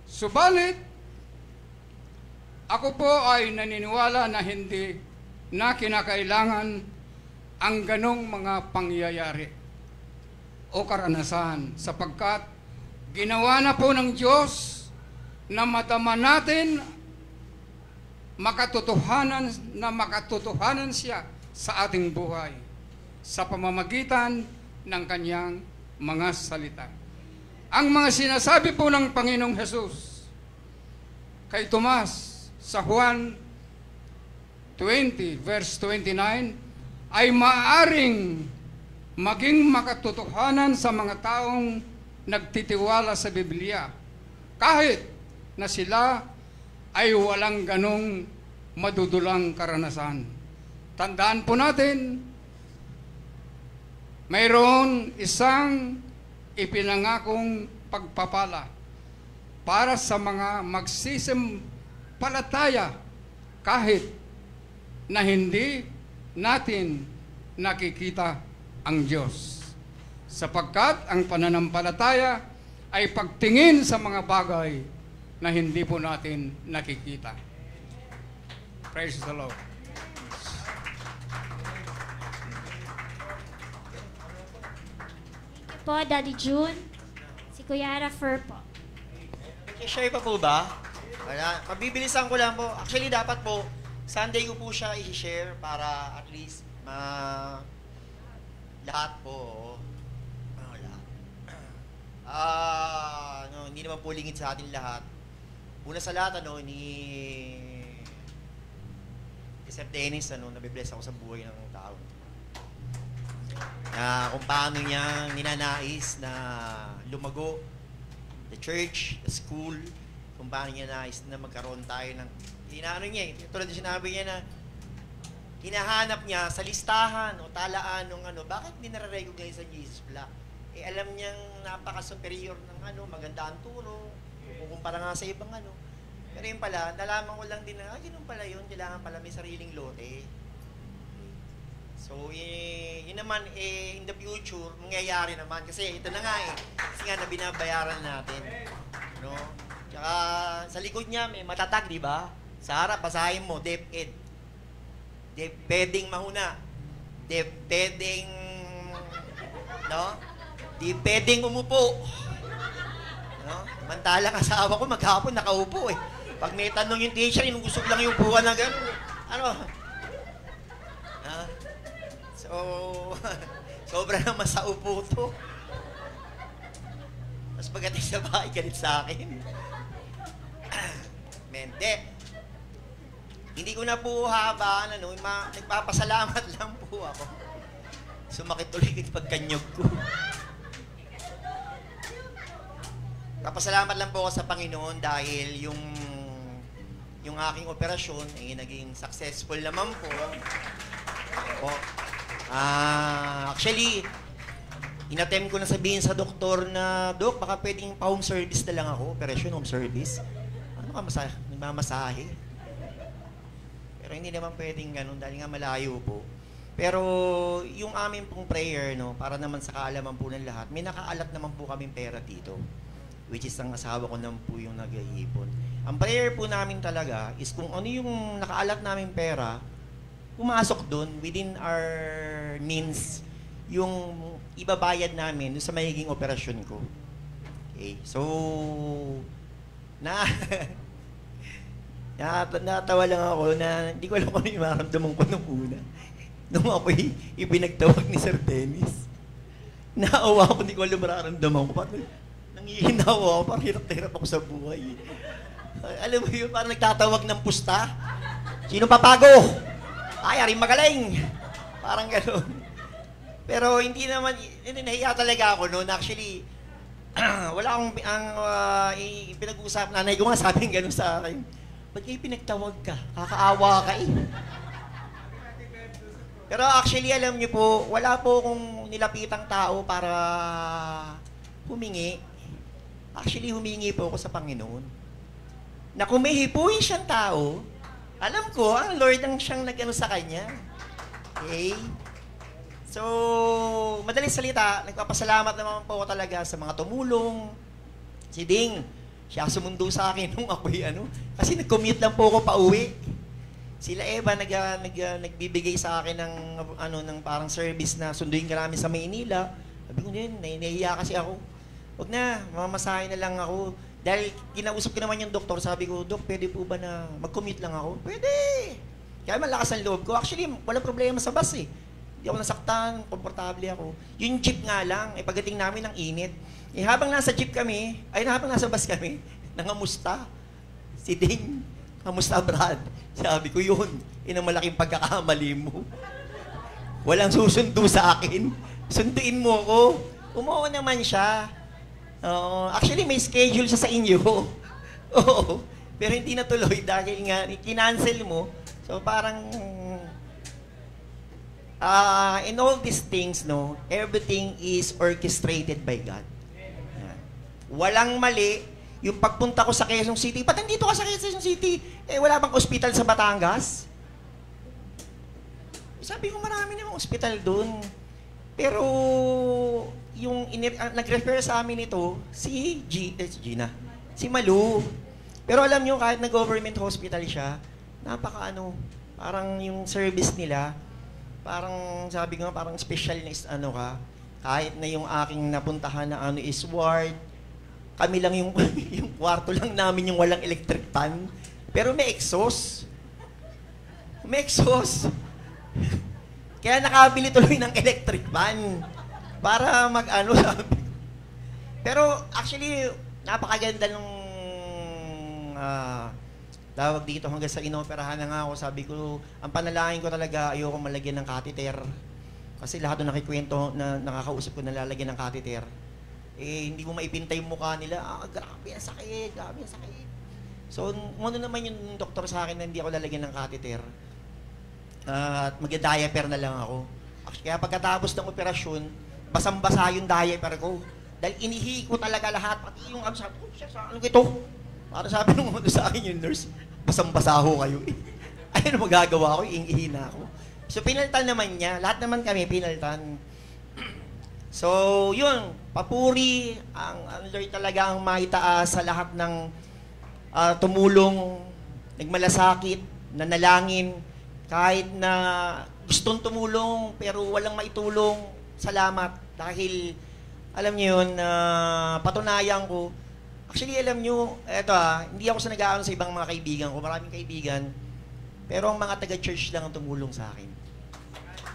Subalit, ako po ay naniniwala na hindi na kinakailangan ang ganong mga pangyayari o karanasan, sapagkat ginawa na po ng Diyos na madama natin makatotohanan siya sa ating buhay sa pamamagitan ng kanyang mga salita. Ang mga sinasabi po ng Panginoong Hesus kay Tomas sa Juan 20 verse 29 ay maaaring maging makatotohanan sa mga taong nagtitiwala sa Biblia, kahit na sila ay walang ganong madudulang karanasan. Tandaan po natin, mayroon isang ipinangakong pagpapala para sa mga magsisimpalataya kahit na hindi natin nakikita ang Diyos. Sapagkat ang pananampalataya ay pagtingin sa mga bagay na hindi po natin nakikita. Praise the Lord. Thank you po, Daddy June. Si Kuya Rafer po. I-share pa po ba? Wala. Mabibilisan ko lang po. Actually, dapat po, Sunday ko po siya i-share para at least lahat po. Lahat. Hindi naman po lingid sa atin lahat. Una sa lahat, ni Sir Dennis, nabibless ako sa buhay ng tao. Na kung paano niya ninanais na lumago the church, the school, kung paano niya nais na magkaroon tayo ng tulad ng sinabi niya na hinahanap niya sa listahan o talaan ng bakit hindi nare-recognize sa Jesus Black? Alam niyang napaka-superior ng maganda ang turo, kukumpara nga sa ibang Pero yun pala, nalaman ko lang din na, yun pala yun, kailangan pala may sariling lote. So, yun naman, in the future, mangyayari naman. Kasi ito na nga kasi nga na binabayaran natin. No? Tsaka, sa likod niya, may matatag, di ba? Sa harap, basahin mo, DepEd. Pwedeng mahuna. Pwedeng, di pwedeng umupo. No? Mantalang asawa ko, maghapon nakaupo Pag may tanong yung teacher, inugusog lang yung upuan na gano'n. So, sobra naman sa upo to. Tapos pagdating sa bahay, galit sa akin. Mente. Hindi ko na po habaan, nagpapasalamat lang po ako. Sumakit ulit pagkanyog ko. Papasalamat lang po ako sa Panginoon dahil yung aking operasyon ay naging successful naman po. Actually, inattempt ko na sabihin sa doktor na, Dok, baka pwedeng pa-home service na lang ako, operation home service. Nagmamasahe. Pero hindi naman pwedeng ganun dahil nga malayo po. Pero yung amin pong prayer, para naman sa kaalaman po ng lahat, may nakaalat naman po kaming pera dito. Which is ang asawa ko naman po yung nag-iipon. Ang prayer po namin talaga is kung ano yung nakaalat namin pera, pumasok doon within our means yung ibabayad namin sa magiging operasyon ko. Okay, so natawa lang ako na hindi ko alam kung ano yung maramdaman ko nung una. Nung ako ipinagtawag ni Sir Dennis, naawa ako, hindi ko alam mararamdaman ko. Nangihinawa ako, parang hirap-hirap ako sa buhay. Alam mo yun, parang nagtatawag ng pusta. Sino papago? Ay, aring magaling. Parang gano'n. Pero hindi naman, nahiya talaga ako noon. Actually, wala akong, pinag-uusap, nanay ko nga sabi gano'n sa akin, ba't kayo pinagtawag ka? Kakaawa ka eh. Pero actually, alam niyo po, wala po akong nilapitang tao para humingi. Actually, humingi po ako sa Panginoon. Na kung may hipuin siyang tao, alam ko, ang Lord ang siyang nag-ano sa kanya. Okay? So, madaling salita, nagpapasalamat naman po ako talaga sa mga tumulong. Si Ding, siya sumundo sa akin nung ako'y kasi nag-commute lang po ako pauwi. Sila Eva nagbibigay sa akin ng parang service na sunduin ka namin sa Maynila. Sabi ko din, nahihiya kasi ako. Huwag na, mamasahin na lang ako. Dahil kinausap ko naman yung doktor, sabi ko, Dok, pwede po ba na mag-commute lang ako? Pwede! Kaya malakas ang loob ko. Actually, walang problema sa bus eh. Hindi ako nasaktan, komportable ako. Yung jeep nga lang, pagdating namin ng init. Habang nasa jeep kami, habang nasa bus kami, nangamusta. Si Ding, kamusta Brad? Sabi ko yun, ang malaking pagkakamali mo. Walang susundo sa akin. Sunduin mo ako. Umuo naman siya. Actually, may schedule siya sa inyo. Oo. Pero hindi natuloy dahil nga, kinancel mo. So parang, in all these things, no, everything is orchestrated by God. Yan. Walang mali. Yung pagpunta ko sa Quezon City, ba't nandito ka sa Quezon City? Wala bang ospital sa Batangas? Sabi ko, marami namang ospital doon. Pero, yung nag-refer sa amin ito, si Gina, si Malu. Pero alam nyo, kahit na-government hospital siya, parang yung service nila, parang sabi ko nga, parang specialist ka. Kahit na yung aking napuntahan na is ward, kami lang yung kwarto lang namin yung walang electric fan. Pero may exhaust. May exhaust. Kaya nakabili tuloy ng electric fan. Para sabi. Pero actually, napakaganda nung tawag dito hanggang sa inoperahan na nga ako. Sabi ko, ang panalangin ko talaga, ayoko malagyan ng catheter. Kasi lahat ng nakikwento na nakakausap ko na lalagyan ng catheter. Hindi mo maipintay yung mukha nila, grabe ang sakit, grabe ang sakit. So, naman yung doktor sa akin na hindi ako lalagyan ng catheter. At mag-diaper na lang ako. Kaya pagkatapos ng operasyon, basang-basa yung diaper ko. Dahil inihi ko talaga lahat, pati yung sabi ko, ano ito? Para sabi nung sa akin yung nurse, basang-basa ho kayo. Ayun, magagawa ko, iing-ihi na ako. So, pinaltan naman niya, lahat naman kami pinaltan. So, yun, papuri, ang Lord talaga ang maitaas sa lahat ng tumulong, nagmalasakit, nanalangin, kahit na gustong tumulong pero walang maitulong, salamat. Dahil, alam niyo yun, patunayan ko, actually alam niyo, hindi ako nag-aaral sa ibang mga kaibigan ko, maraming kaibigan, pero ang mga taga-church lang ang tumulong sa akin.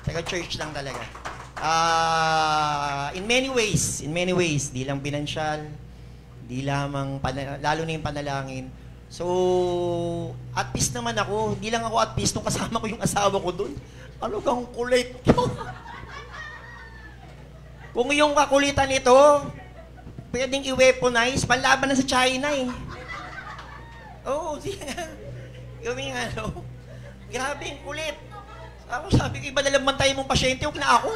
Taga-church lang talaga. In many ways, di lang pinansyal, di lamang, lalo na yung panalangin. So, at peace naman ako. Di lang ako at peace nung kasama ko yung asawa ko dun. Ano kang kulit ko? Kung yung kakulitan nito, pwedeng i-weaponize, panlaban na sa China eh. Oo, yung grabe yung kulit. Ako sabi ko, iba na lang bantayan mong pasyente, huwag na ako.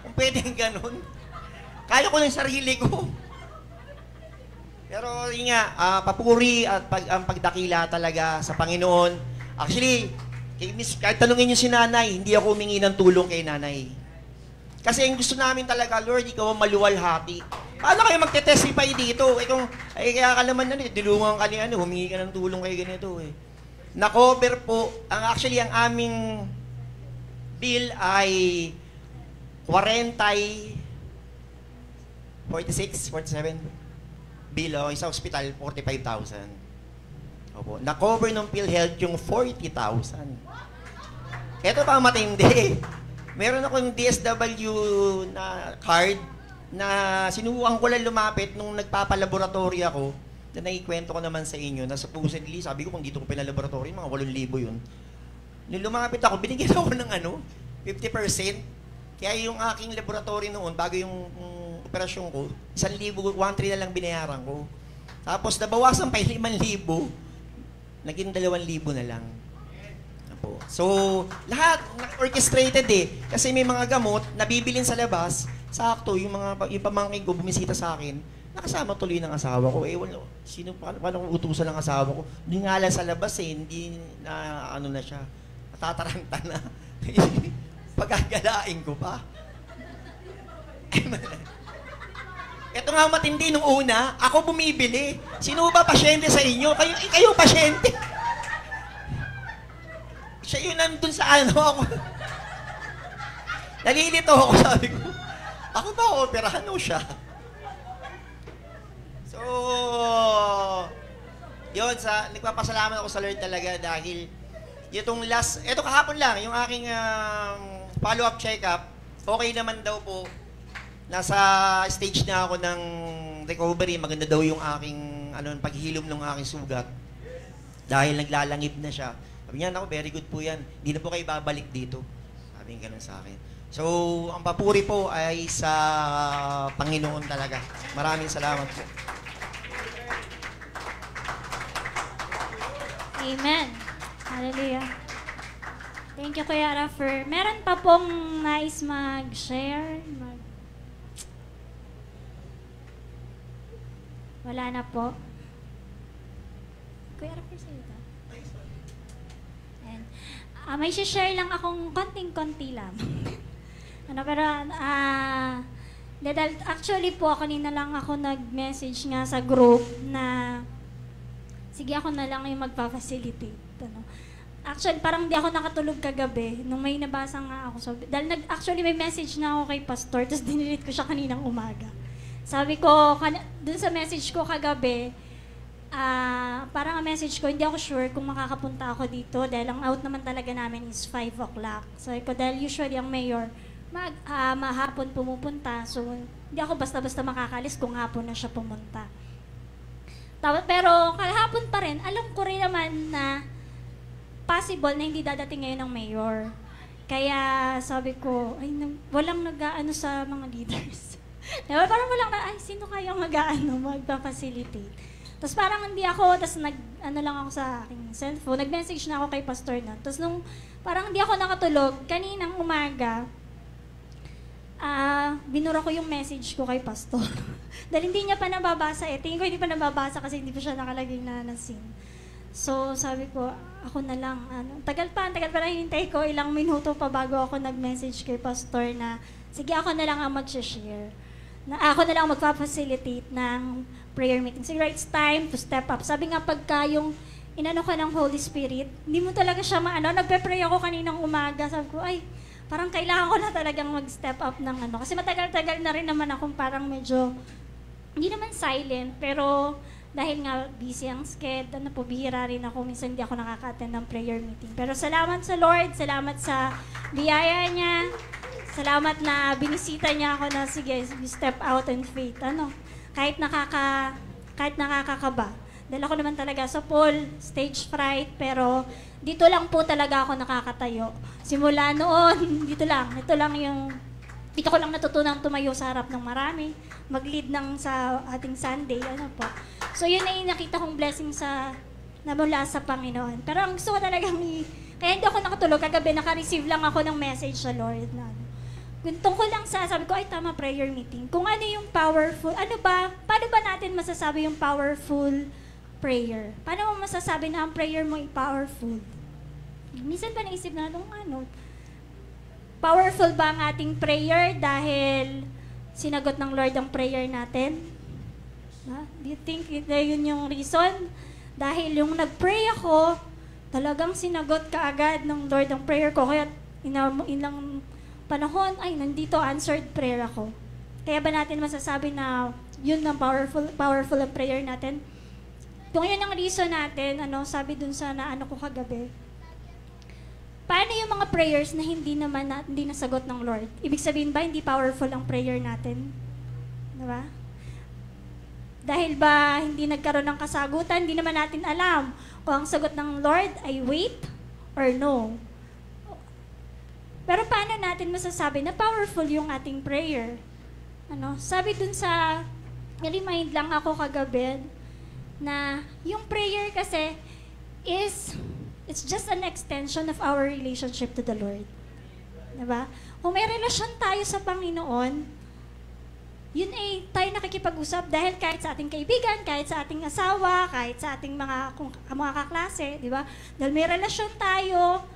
Kung pwedeng ganun. Kaya ko ng sarili ko. Pero yun nga, papuri at ang pagdakila talaga sa Panginoon. Actually, kahit tanungin niyo si nanay, hindi ako humingi ng tulong kay nanay. Kasi ang gusto namin talaga, Lord, ikaw ang maluwalhati. Paano kayo magte-testify dito? Kaya ka naman dilungan ka ni humingi ka ng tulong kay ganito eh. Na-cover po, actually ang aming bill ay 47 bill, sa hospital, 45,000. Opo. Na-cover ng PhilHealth yung 40,000. Ito pa matindi. Meron akong DSW na card na sinubukan ko lang lumapit nung nagpapalaboratory ako na naikwento ko naman sa inyo na supposedly, sabi ko kung dito ko pinalaboratory, mga 8,000 yun. Nung lumapit ako, binigyan ako ng 50%. Kaya yung aking laboratory noon, bago yung operasyon ko, 1,000, 1,300 na lang binayaran ko. Tapos nabawasan pa yung 5,000, naging 2,000 na lang. Apo. So, lahat orchestrated eh. Kasi may mga gamot na bibilin sa labas, sakto, yung pamangkin ko bumisita sa akin, nakasama tuloy ng asawa ko. Eh, wala, paano kung utusan ng asawa ko? Hindi nga lang sa labas eh, hindi na ano na siya, natataranta na. Pagagalain ko pa. Ito nga matindi nung una, ako bumibili. Sino ba pasyente sa inyo? Kayo pasyente. Siya yun nandun sa ano ako. Nalilito ako, sabi ko. Ako ba operahan o siya? So, yun, nagpapasalamat ako sa Lord talaga dahil itong ito kahapon lang, yung aking follow-up check-up, okay naman daw po. Nasa stage na ako ng recovery, maganda daw yung aking paghilom ng aking sugat. Dahil naglalangib na siya. Sabi niya, ako, very good po yan. Hindi na po kayo babalik dito. Sabi niya ganun sa akin. So, ang papuri po ay sa Panginoon talaga. Maraming salamat po. Amen. Hallelujah. Thank you, Kuya Raffer. Meron pa pong nais mag-share? Wala na po. Kuya Raffer, sa'yo ba? May share lang akong konting-konti lang. Actually po, kanina lang ako nag-message nga sa group na sige ako na lang yung magpa-facilitate. Actually, parang di ako nakatulog kagabi nung may nabasa nga ako. Dahil actually may message na ako kay Pastor, tapos dinilit ko siya kaninang umaga. Sabi ko, dun sa message ko kagabi, parang ang message ko, hindi ako sure kung makakapunta ako dito dahil ang out naman talaga namin is 5 o'clock. So, dahil usually ang mayor, mahapon pumupunta. So, hindi ako basta-basta makakalis kung hapon na siya pumunta. Pero kahapon pa rin, alam ko rin naman na possible na hindi dadating ngayon ng mayor. Kaya sabi ko, walang nag-aano sa mga leaders. Diba? Parang walang sino kayang magpa-facilitate? Tapos parang hindi ako, tapos lang ako sa aking cellphone, nag-message na ako kay Pastor na. Tapos nung parang hindi ako nakatulog, kaninang umaga, binura ko yung message ko kay Pastor. Dahil hindi niya pa nababasa eh. Tingin ko hindi pa nababasa kasi hindi pa siya nakalagay na scene. So sabi ko, ako na lang, tagal pa na hinintay ko, ilang minuto pa bago ako nag-message kay Pastor na, sige ako na lang ang mag-share. Ako na lang magpa-facilitate ng prayer meeting. Siguro it's time to step up. Sabi nga pagka yung inano ka ng Holy Spirit, hindi mo talaga siya nagpe-pray ako kaninang umaga. Sabi ko, parang kailangan ko na talagang mag-step up ng Kasi matagal-tagal na rin naman akong parang medyo, hindi naman silent, pero dahil nga busy ang schedule, bihira rin ako. Minsan hindi ako nakaka-attend ng prayer meeting. Pero salamat sa Lord, salamat sa biyaya niya, salamat na binisita niya ako na, sige, step out in faith. Kahit nakakakaba. Dahil ako naman talaga sa pool, stage fright, pero dito lang po talaga ako nakakatayo. Simula noon, dito ko lang natutunang tumayo sa harap ng marami, mag-lead sa ating Sunday, So yun na yung nakita kong blessing na mula sa Panginoon. Pero ang gusto ko talagang, kaya hindi ako nakatulog, kagabi naka-receive lang ako ng message sa Lord na tungkol lang sabi ko, tama, prayer meeting. Kung ano yung powerful, paano ba natin masasabi yung powerful prayer? Paano mo masasabi na ang prayer mo ay powerful? Minsan pa naisip na, powerful ba ang ating prayer dahil sinagot ng Lord ang prayer natin? Do you think yun yung reason? Dahil yung nag-pray ako, talagang sinagot kaagad ng Lord ang prayer ko. Kaya ilang panahon, nandito answered prayer ako. Kaya ba natin masasabi na yun ang powerful ang prayer natin? Kung yun ang reason natin, sabi dun sa ko kagabi, paano yung mga prayers na hindi nasagot ng Lord? Ibig sabihin ba, hindi powerful ang prayer natin? Diba? Dahil ba hindi nagkaroon ng kasagutan, hindi naman natin alam kung ang sagot ng Lord ay wait or no. Pero paano natin masasabi na powerful yung ating prayer? Sabi dun sa, remind lang ako kagabi, na yung prayer kasi it's just an extension of our relationship to the Lord. Diba? Kung may relasyon tayo sa Panginoon, yun ay tayo nakikipag-usap dahil kahit sa ating kaibigan, kahit sa ating asawa, kahit sa ating mga kaklase, di ba? Dahil may relasyon tayo,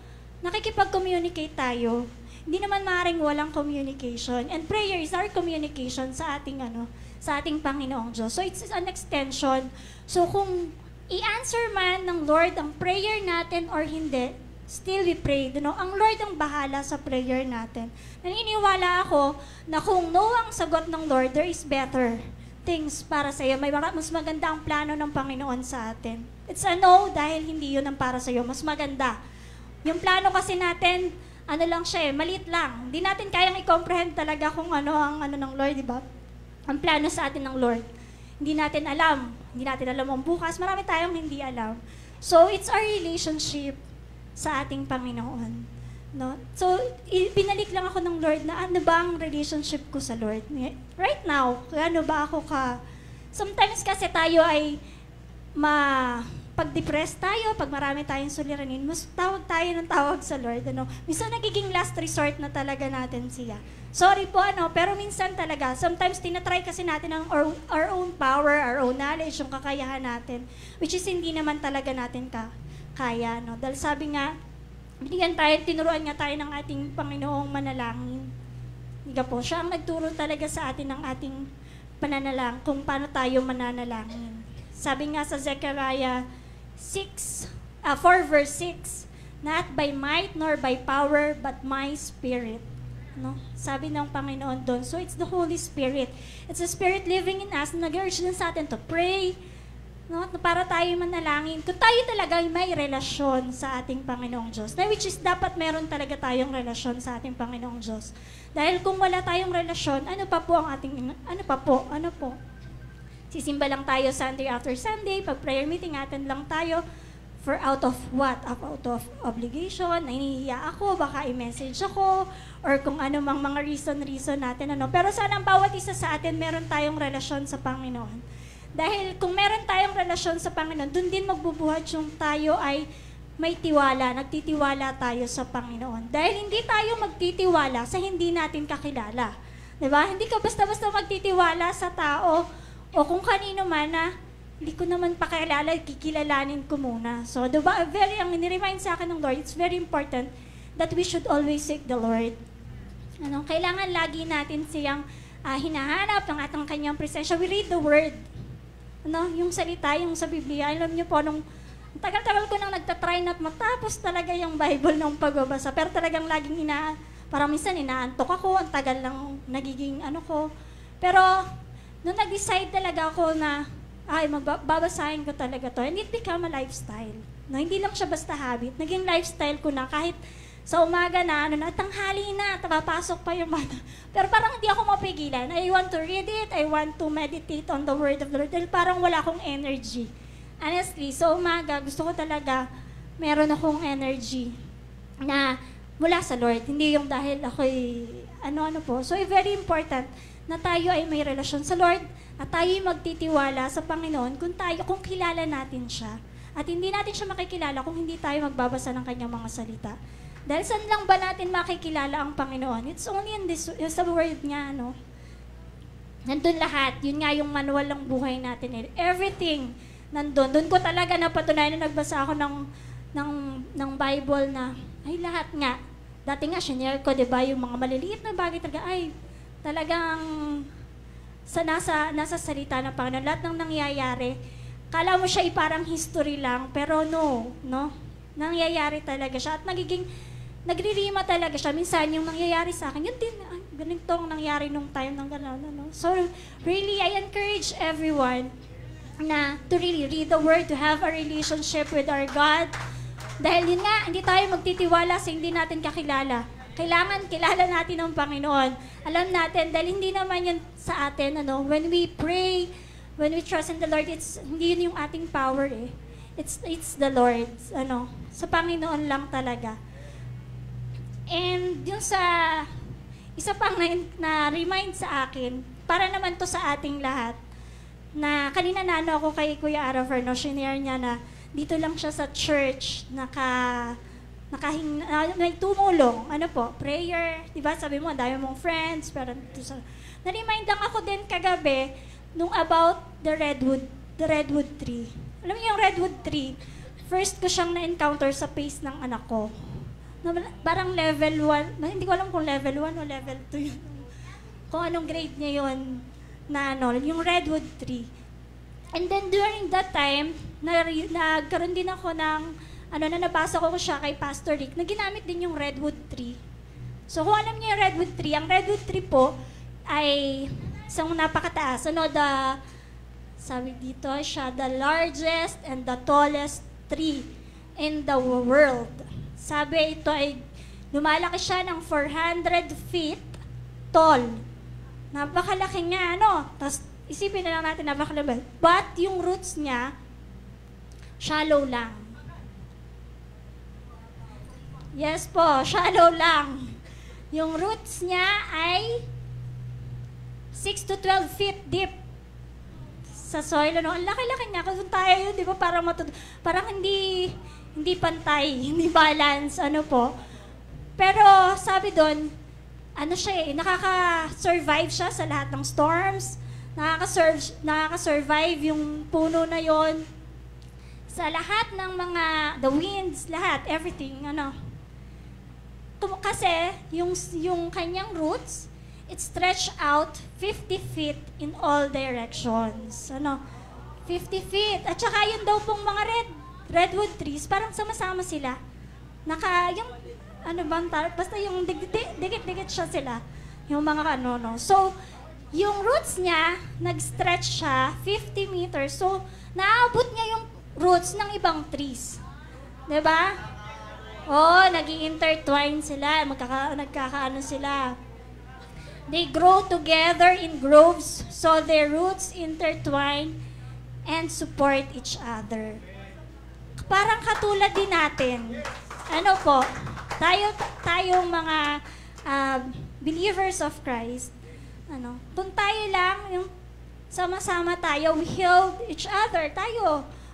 nakikipag-communicate tayo. Hindi naman maaaring walang communication. And prayer is our communication sa ating sa ating Panginoong Diyos. So it's an extension. So kung i-answer man ng Lord ang prayer natin or hindi, still we pray. Ang Lord ang bahala sa prayer natin. Naniniwala ako na kung no ang sagot ng Lord, there is better things para sa iyo. May mas maganda ang plano ng Panginoon sa atin. It's a no dahil hindi yun ang para sa iyo. Mas maganda. Yung plano kasi natin, lang siya maliit lang. Hindi natin kayang i-comprehend talaga kung ang ng Lord, di ba? Ang plano sa atin ng Lord. Hindi natin alam. Hindi natin alam ang bukas. Marami tayong hindi alam. So, it's our relationship sa ating Panginoon. No? So, pinalik lang ako ng Lord na ano ba ang relationship ko sa Lord? Right now, ano ba ako ka? Sometimes kasi tayo ay pag-depressed tayo, pag marami tayong suliranin, mas tawag tayo ng tawag sa Lord. Minsan nagiging last resort na talaga natin siya. Sorry po, pero minsan talaga, sometimes tinatry kasi natin ang our own power, our own knowledge, yung kakayahan natin, which is hindi naman talaga natin kaya. Dahil sabi nga, tinuruan nga tayo ng ating Panginoong manalangin. Hindi po, siya ang nagturo talaga sa atin ng ating pananalang, kung paano tayo mananalangin. Sabi nga sa Zechariah 4 verse 6, not by might nor by power, but my spirit. Sabi ng Panginoon doon. So it's the Holy Spirit. It's the Spirit living in us na nag-urge din sa atin to pray, para tayo manalangin. Kung tayo talaga may relasyon sa ating Panginoong Diyos, na which is dapat meron talaga tayong relasyon sa ating Panginoong Diyos. Dahil kung wala tayong relasyon, ano po? Sisimba lang tayo Sunday after Sunday, pag prayer meeting, attend lang tayo, for out of what? Out of obligation, nahihiya ako, baka i-message ako, or kung ano mang mga reason natin. Pero sana ang bawat isa sa atin, meron tayong relasyon sa Panginoon. Dahil kung meron tayong relasyon sa Panginoon, dun din magbubuhat yung tayo ay may tiwala, nagtitiwala tayo sa Panginoon. Dahil hindi tayo magtitiwala sa hindi natin kakilala. Diba? Hindi ka basta-basta magtitiwala sa tao o kung kanino man na hindi ko naman pakilala, kikilalanin ko muna. So, diba, ang niremind sa akin ng Lord, it's very important that we should always seek the Lord. Kailangan lagi natin siyang hinahanap ng atang kanyang presensya. We read the Word. Yung salita, yung sa Biblia. Alam niyo po, tagal-tagal ko nang nagtatry na matapos talaga yung Bible nung pagbabasa. Pero talagang laging parang minsan inaantok ako, ang tagal lang nagiging ko. Pero, nung nag-decide talaga ako na, magbabasahin ko talaga to, and it become a lifestyle. Hindi lang siya basta habit. Naging lifestyle ko na kahit sa umaga na, tanghali na, papasok pa yung bata. Pero parang hindi ako mapigilan. I want to read it, I want to meditate on the Word of the Lord. Dahil parang wala akong energy. Honestly, sa umaga, gusto ko talaga, meron akong energy na mula sa Lord. Hindi yung dahil ako'y po. So, very important na tayo ay may relasyon sa Lord at tayo ay magtitiwala sa Panginoon kung kilala natin siya. At hindi natin siya makikilala kung hindi tayo magbabasa ng kanyang mga salita. Dahil saan lang ba natin makikilala ang Panginoon? It's only in this, sa word nga, Nandun lahat. Yun nga yung manual ng buhay natin. Everything nandun. Doon ko talaga napatunayan na nagbasa ako ng Bible na, ay lahat nga. Dati nga, shinare ko, diba, yung mga maliliit na bagay talaga, talagang nasa salita ng Panginoon. Lahat ng nangyayari, kala mo siya parang history lang, pero no? Nangyayari talaga siya. At nagririma talaga siya. Minsan, yung nangyayari sa akin, yun din, ganitong nangyari nung time ng gano'n. So, really, I encourage everyone na to really read the Word, to have a relationship with our God. Dahil yun nga, hindi tayo magtitiwala sa hindi natin kakilala. Kailangan kilala natin ang Panginoon. Alam natin, dahil hindi naman yun sa atin, when we pray, when we trust in the Lord, hindi yun yung ating power It's the Lord, sa Panginoon lang talaga. And yung sa isa pang na-remind sa akin, para naman to sa ating lahat, na kanina nano ako kay Kuya Arafer, no, shinare niya na dito lang siya sa church, may tumulong, ano po, prayer, di ba? Sabi mo, ang dami mong friends, pero na-remind lang ako din kagabi nung about the redwood tree. Alam niyo yung redwood tree, first ko siyang na-encounter sa face ng anak ko. Parang level 1, hindi ko alam kung level 1 o level 2 yun. Kung anong grade niya yun, na ano, yung redwood tree. And then during that time, nagkaroon din ako ng, na nabasa ko siya kay Pastor Rick, na ginamit din yung redwood tree. So kung alam niyo yung redwood tree, ang redwood tree po ay isang napakataas. Sabi dito siya, the largest and the tallest tree in the world. Sabi ito ay lumalaki siya ng 400 feet tall. Napakalaki niya, Tapos, isipin na lang natin, napakalaki. But, yung roots niya, shallow lang. Yes po, shallow lang. Yung roots niya ay 6 to 12 feet deep sa soil. Ang laki-laki niya. Kung tayo yun, di ba, parang hindi pantay, hindi balance, po. Pero, sabi doon, nakaka-survive siya sa lahat ng storms, nakaka-survive yung puno na yon sa lahat ng mga, the winds, lahat, everything, Kasi, yung kanyang roots, it stretched out 50 feet in all directions. 50 feet. At saka yun daw pong mga redwood trees, parang sama-sama sila. Basta yung dikit-dikit sila. Yung mga So, yung roots niya, nag-stretch siya 50 meters. So, naabot niya yung roots ng ibang trees. Diba? Nag-i-intertwine sila. Nagkakaano sila. They grow together in groves, so their roots intertwine and support each other. Parang katulad din natin. Tayong mga believers of Christ, dun tayo lang, yung sama-sama tayo, we help each other,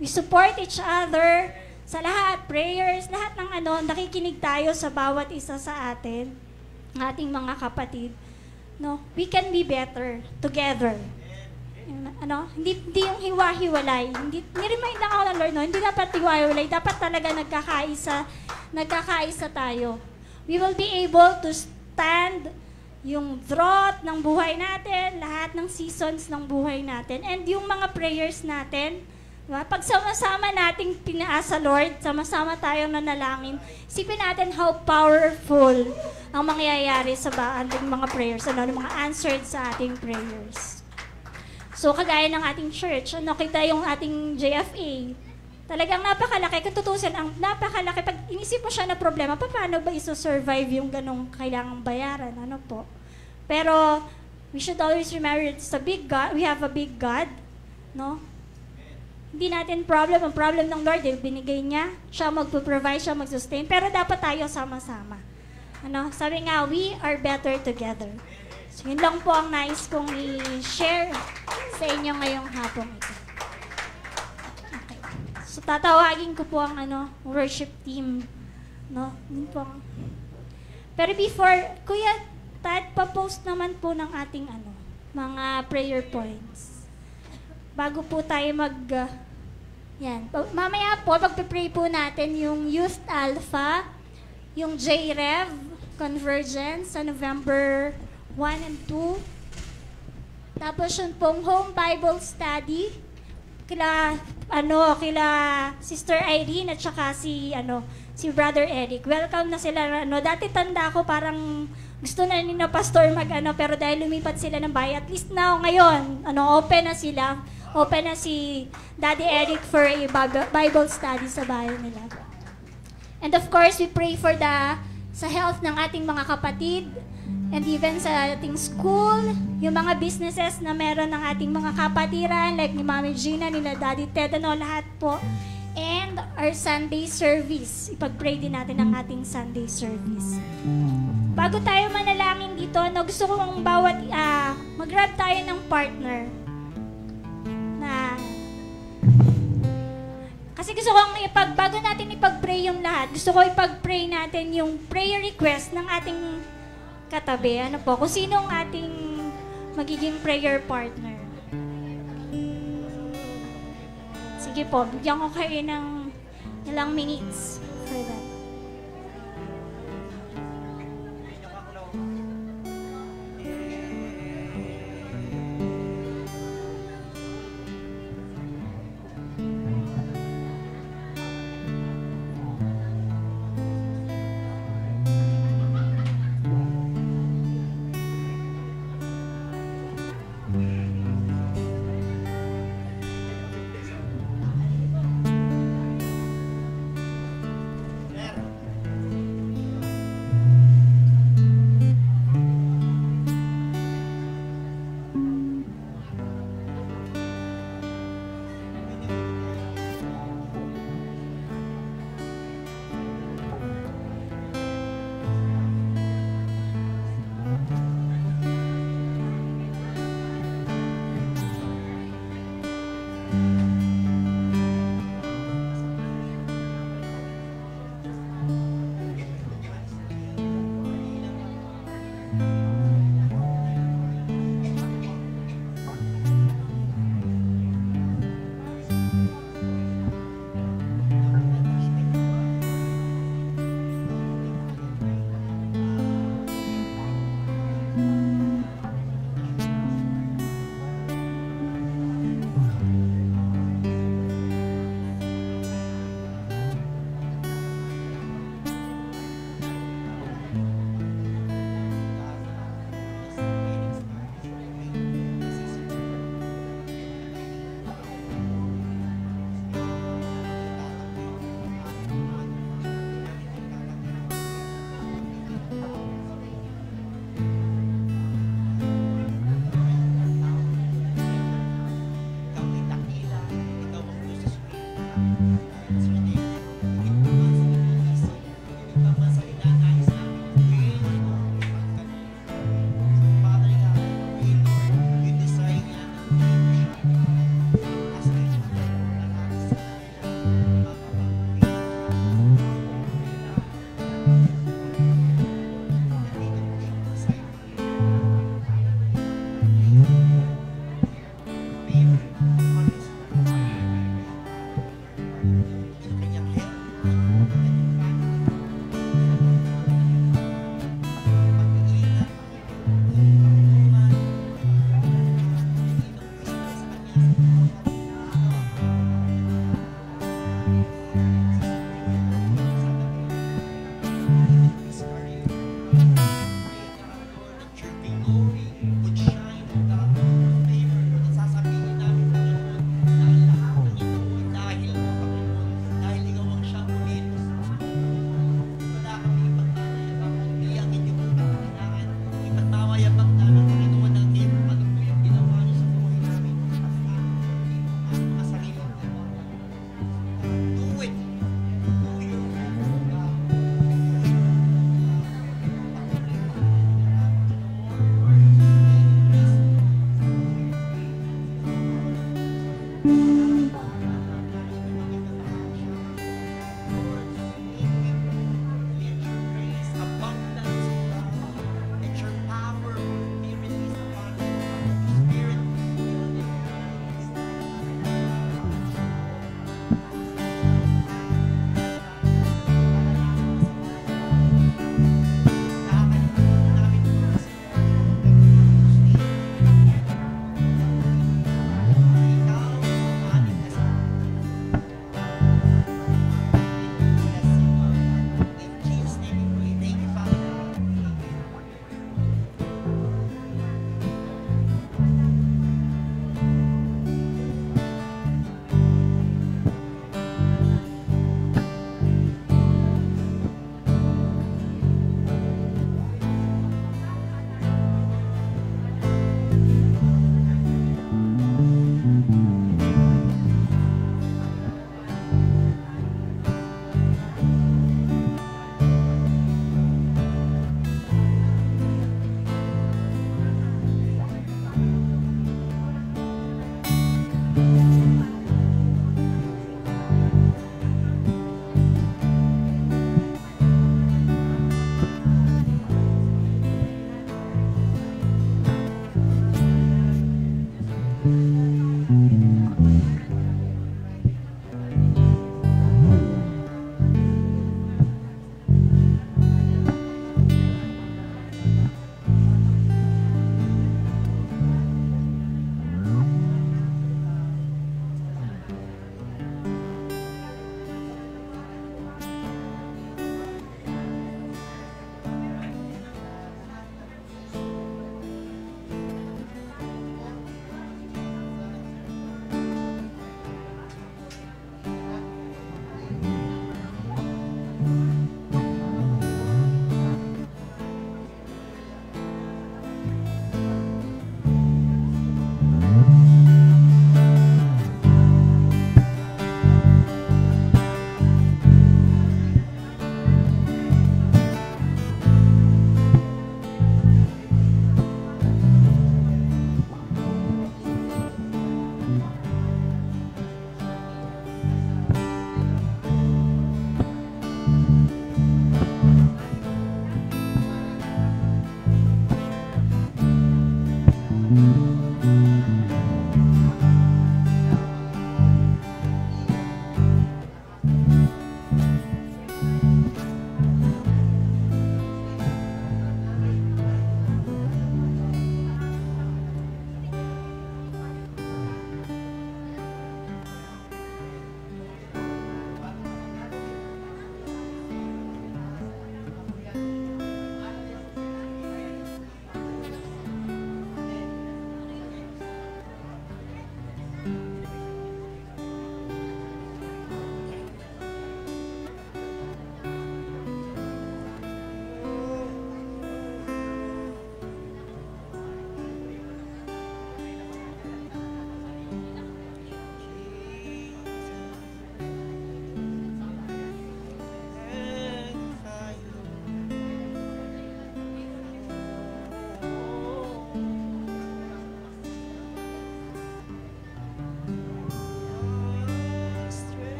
we support each other sa lahat, prayers, lahat ng nakikinig tayo sa bawat isa sa atin, ng ating mga kapatid. We can be better together. Hindi yung hiwa-hiwalay. Ni-remind lang ako ng Lord, hindi dapat hiwa-hiwalay. Dapat talaga nagkakaisa tayo. We will be able to stand yung drought ng buhay natin, lahat ng seasons ng buhay natin, and yung mga prayers natin. Diba? Pag sama-sama nating pinaasa Lord, sama-sama tayong nanalangin, isipin natin how powerful ang mangyayari sa ating mga prayers, yung mga answered sa ating prayers. So, kagaya ng ating church, kita yung ating JFA. Talagang napakalaki. Kung tutusin, napakalaki. Pag inisip mo siya na problema, paano ba iso-survive yung ganong kailangang bayaran? Po? Pero, we should always remember it's a big God. We have a big God. Hindi natin problem. Ang problem ng Lord, binigay niya. Siya magpo-provide, siya mag-sustain. Pero dapat tayo sama-sama. Sabi nga, we are better together. So, yun lang po ang nais kong i-share sa inyo ngayong hapong ito. Okay. So, tatawagin ko po ang worship team. Yun po. Pero before, Kuya Tad, pa-post naman po ng ating mga prayer points. Bago po tayo yan. Mamaya po, pagpe-pray po natin yung Youth Alpha, yung J-Rev, Convergence sa November 1 and 2. Tapos yun pong home Bible study kila Sister Irene at saka si Brother Eric. Welcome na sila. Dati tanda ko parang gusto na ni pastor pero dahil lumipat sila ng bahay, at least now ngayon, open na sila. Open na si Daddy Eric for a Bible study sa bahay nila. And of course, we pray for sa health ng ating mga kapatid, and even sa ating school, yung mga businesses na meron ng ating mga kapatiran, like ni Mami Gina, nila Daddy Ted, lahat po. And our Sunday service. Ipag-pray din natin ang ating Sunday service. Bago tayo manalangin dito, no, gusto kong mag-grab tayo ng partner. Kasi gusto kong bago natin ipag-pray yung lahat, gusto ko ipag-pray natin yung prayer request ng ating katabi. Ano po, kung sino ang ating magiging prayer partner. Sige po, bigyan ko kayo ng ilang minutes for that.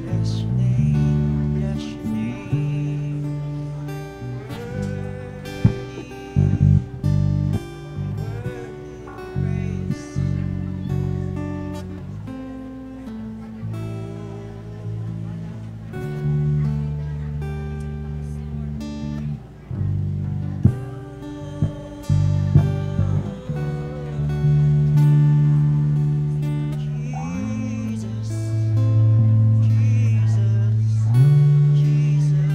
Bless your name, bless your name. Worthy, worthy praise. Jesus, Jesus, Jesus.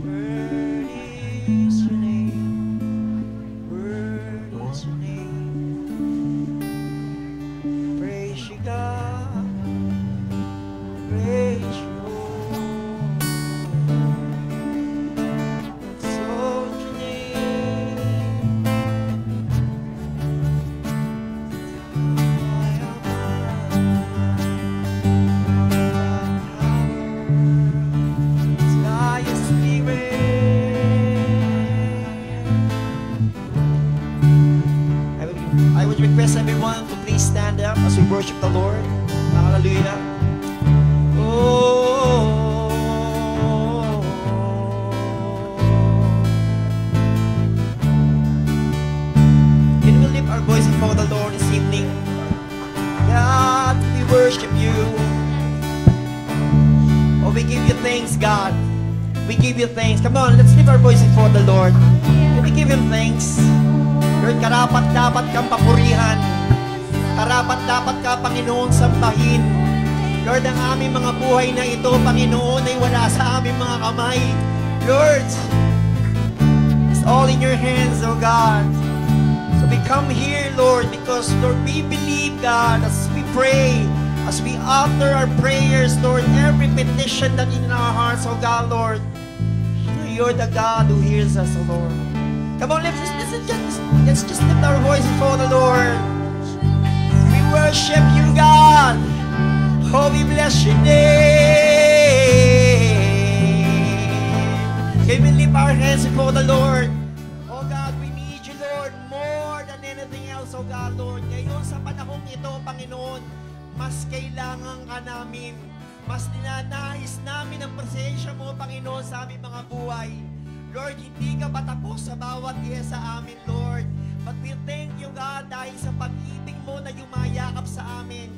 Worthy is your name, worthy is your name. Praise you, God, praise you, Lord. Exalt your name. By your Spirit. I would request everyone to please stand up as we worship the Lord. Hallelujah. Oh. Can we lift our voice before the Lord this evening? God, we worship you. Oh, we give you thanks, God. We give you thanks. Come on, let's lift our voice before the Lord. Can we give him thanks? Lord, karapat-dapat kang papurihan. Karapat-dapat ka, Panginoon, sambahin. Lord, ang aming mga buhay na ito, Panginoon, ay wala sa aming mga kamay. Lord, it's all in your hands, oh God. So we come here, Lord, because, Lord, we believe, God, as we pray, as we utter our prayers, Lord, every petition that in our hearts, oh God, Lord, you're the God who hears us, oh Lord. Come on, let's just lift our voice before the Lord. We worship you, God. Oh, we bless your name. Can we lift our hands before the Lord? Oh God, we need you, Lord, more than anything else, oh God, Lord. Ngayon sa panahong ito, Panginoon, mas kailangan ka namin. Mas ninanais namin ang presensya mo, Panginoon, sa aming mga buhay. Lord, hindi ka ba tapos sa bawat isa sa amin, Lord? But we thank you, God, dahil sa pag-ibig mo na yumayakap sa amin.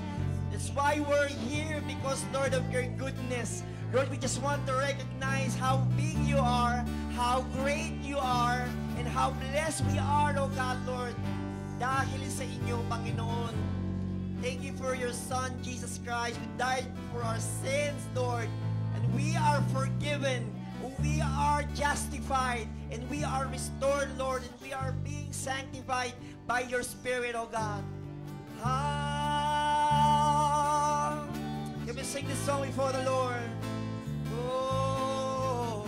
That's why we're here, because, Lord, of your goodness. Lord, we just want to recognize how big you are, how great you are, and how blessed we are, oh God, Lord, dahil sa inyo, Panginoon. Thank you for your Son, Jesus Christ, who died for our sins, Lord. And we are forgiven. We are justified. And we are restored, Lord. And we are being sanctified by your Spirit, oh God. Can we sing this song before the Lord? Oh.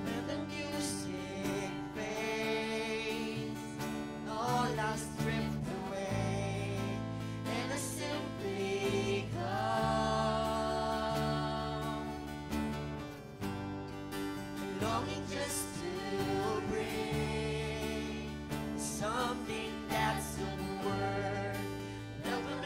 Let the music fade, all last drift away, and I simply come, longing just to bring something that's a word that will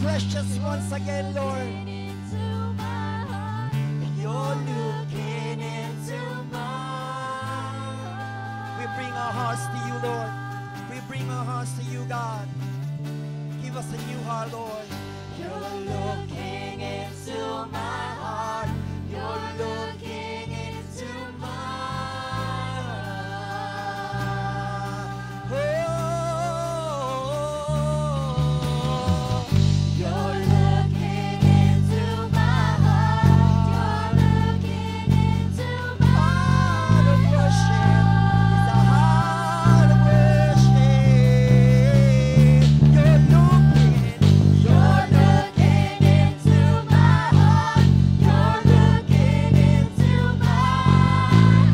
refresh us once again, Lord. You're looking into mine. We bring our hearts to you, Lord. We bring our hearts to you, God. Give us a new heart, Lord. You're looking into my heart. You're looking into my heart. Oh, you're looking into my heart. You're looking into my heart of worship. It's a heart of worship. You're looking into my heart. You're looking into my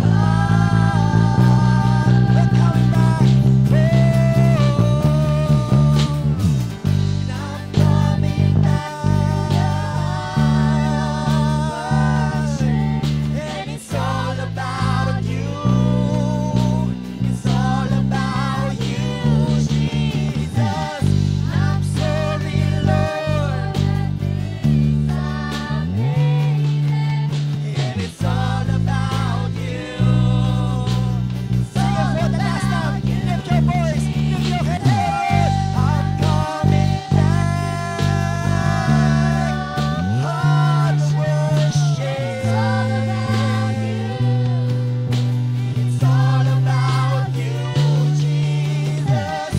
heart. We're coming back. And I'm coming back. And it's all about you. It's all about you, Jesus. I'm sorry, Lord. And it's all about you. Sing it for the last time. Lift your voice. Lift your head, Lord. I'm coming back. Heart of worship. It's all about you, Jesus.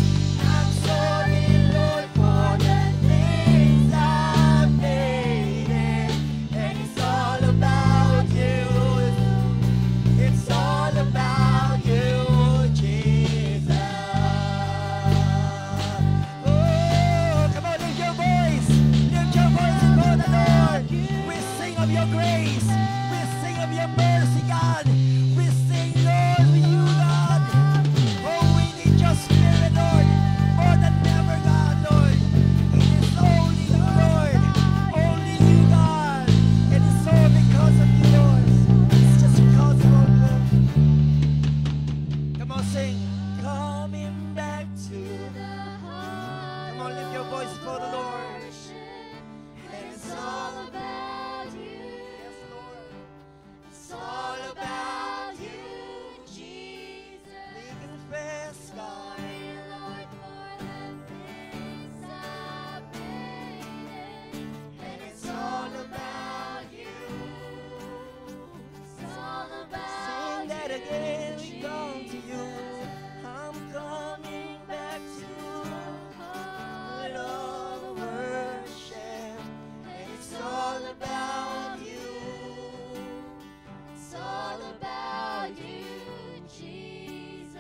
I'm sorry, Lord, for the things I've made it. And it's all about you. It's all about you, Jesus. Oh, come on, lift your voice. Lift your voice before the Lord. We sing of your grace. We sing of your mercy, God. We sing, Lord, for you, God. Oh, we need your spirit, Lord. More than ever, God, Lord. It is only you, Lord. Only you, God. And it's all because of you, Lord. It's just because of you, Lord. Come on, sing. Coming back to the heart. Come on, lift your voice for the Lord. And it's all about you. Yes, Lord. It's all about you, Jesus. We confess, God. Lord, for the things I've made. And it's all about you. It's all about Sing that again. We come to you. I'm coming back to the heart of worship. And it's all about you. It's all about you, Jesus.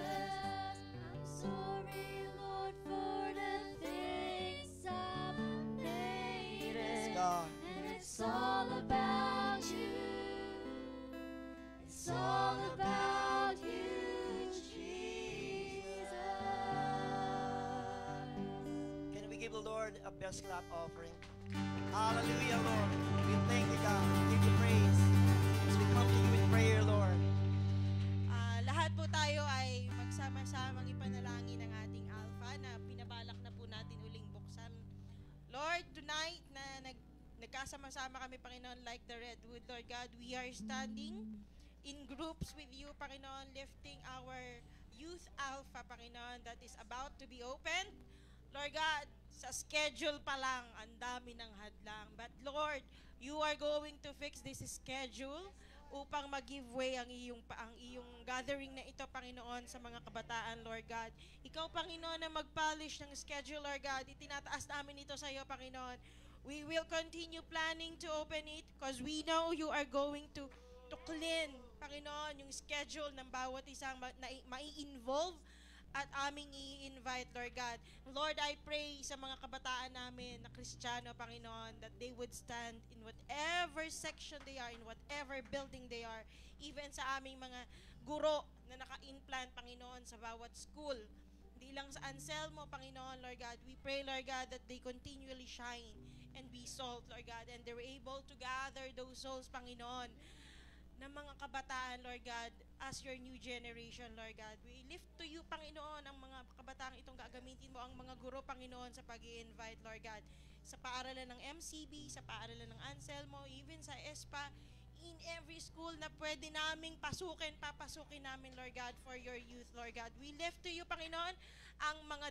I'm sorry, Lord, for the things I've made. Yes, God. And it's all about you. It's all about you, Jesus. Can we give the Lord a best clap offering? Hallelujah, Lord. We thank you, God. We give you praise. As we come to you in prayer, Lord. Lahat po tayo ay magsama-samang ipanalangin ang ating Alpha na pinabalak na po natin uling buksan. Lord, tonight na nagkasama-sama kami, Panginoon, like the redwood, Lord God, we are standing in groups with you, Panginoon, lifting our youth Alpha, Panginoon, that is about to be opened. Lord God, sa schedule pa lang, ang dami ng hadlang. But Lord, you are going to fix this schedule upang mag-give way ang iyong gathering na ito, Panginoon, sa mga kabataan, Lord God. Ikaw, Panginoon, na mag-polish ng schedule, Lord God. Itinataas namin ito sa iyo, Panginoon. We will continue planning to open it because we know you are going to clean, Panginoon, yung schedule ng bawat isang mai-involve at aming i-invite, Lord God. Lord, I pray sa mga kabataan namin na Kristiyano, Panginoon, that they would stand in whatever section they are, in whatever building they are, even sa aming mga guro na naka-implant, Panginoon, sa bawat school. Hindi lang sa Anselmo, Panginoon, Lord God. We pray, Lord God, that they continually shine and be salt, Lord God, and they're able to gather those souls, Panginoon, ng mga kabataan, Lord God, as your new generation, Lord God. We lift to you, Panginoon, ang mga kabataan itong gagamitin mo, ang mga guro, Panginoon, sa pag-i-invite, Lord God. sa paaralan ng MCB, sa paaralan ng Anselmo, even sa ESPA, in every school na pwede naming papasukin namin, Lord God, for your youth, Lord God. We lift to you, Panginoon, ang mga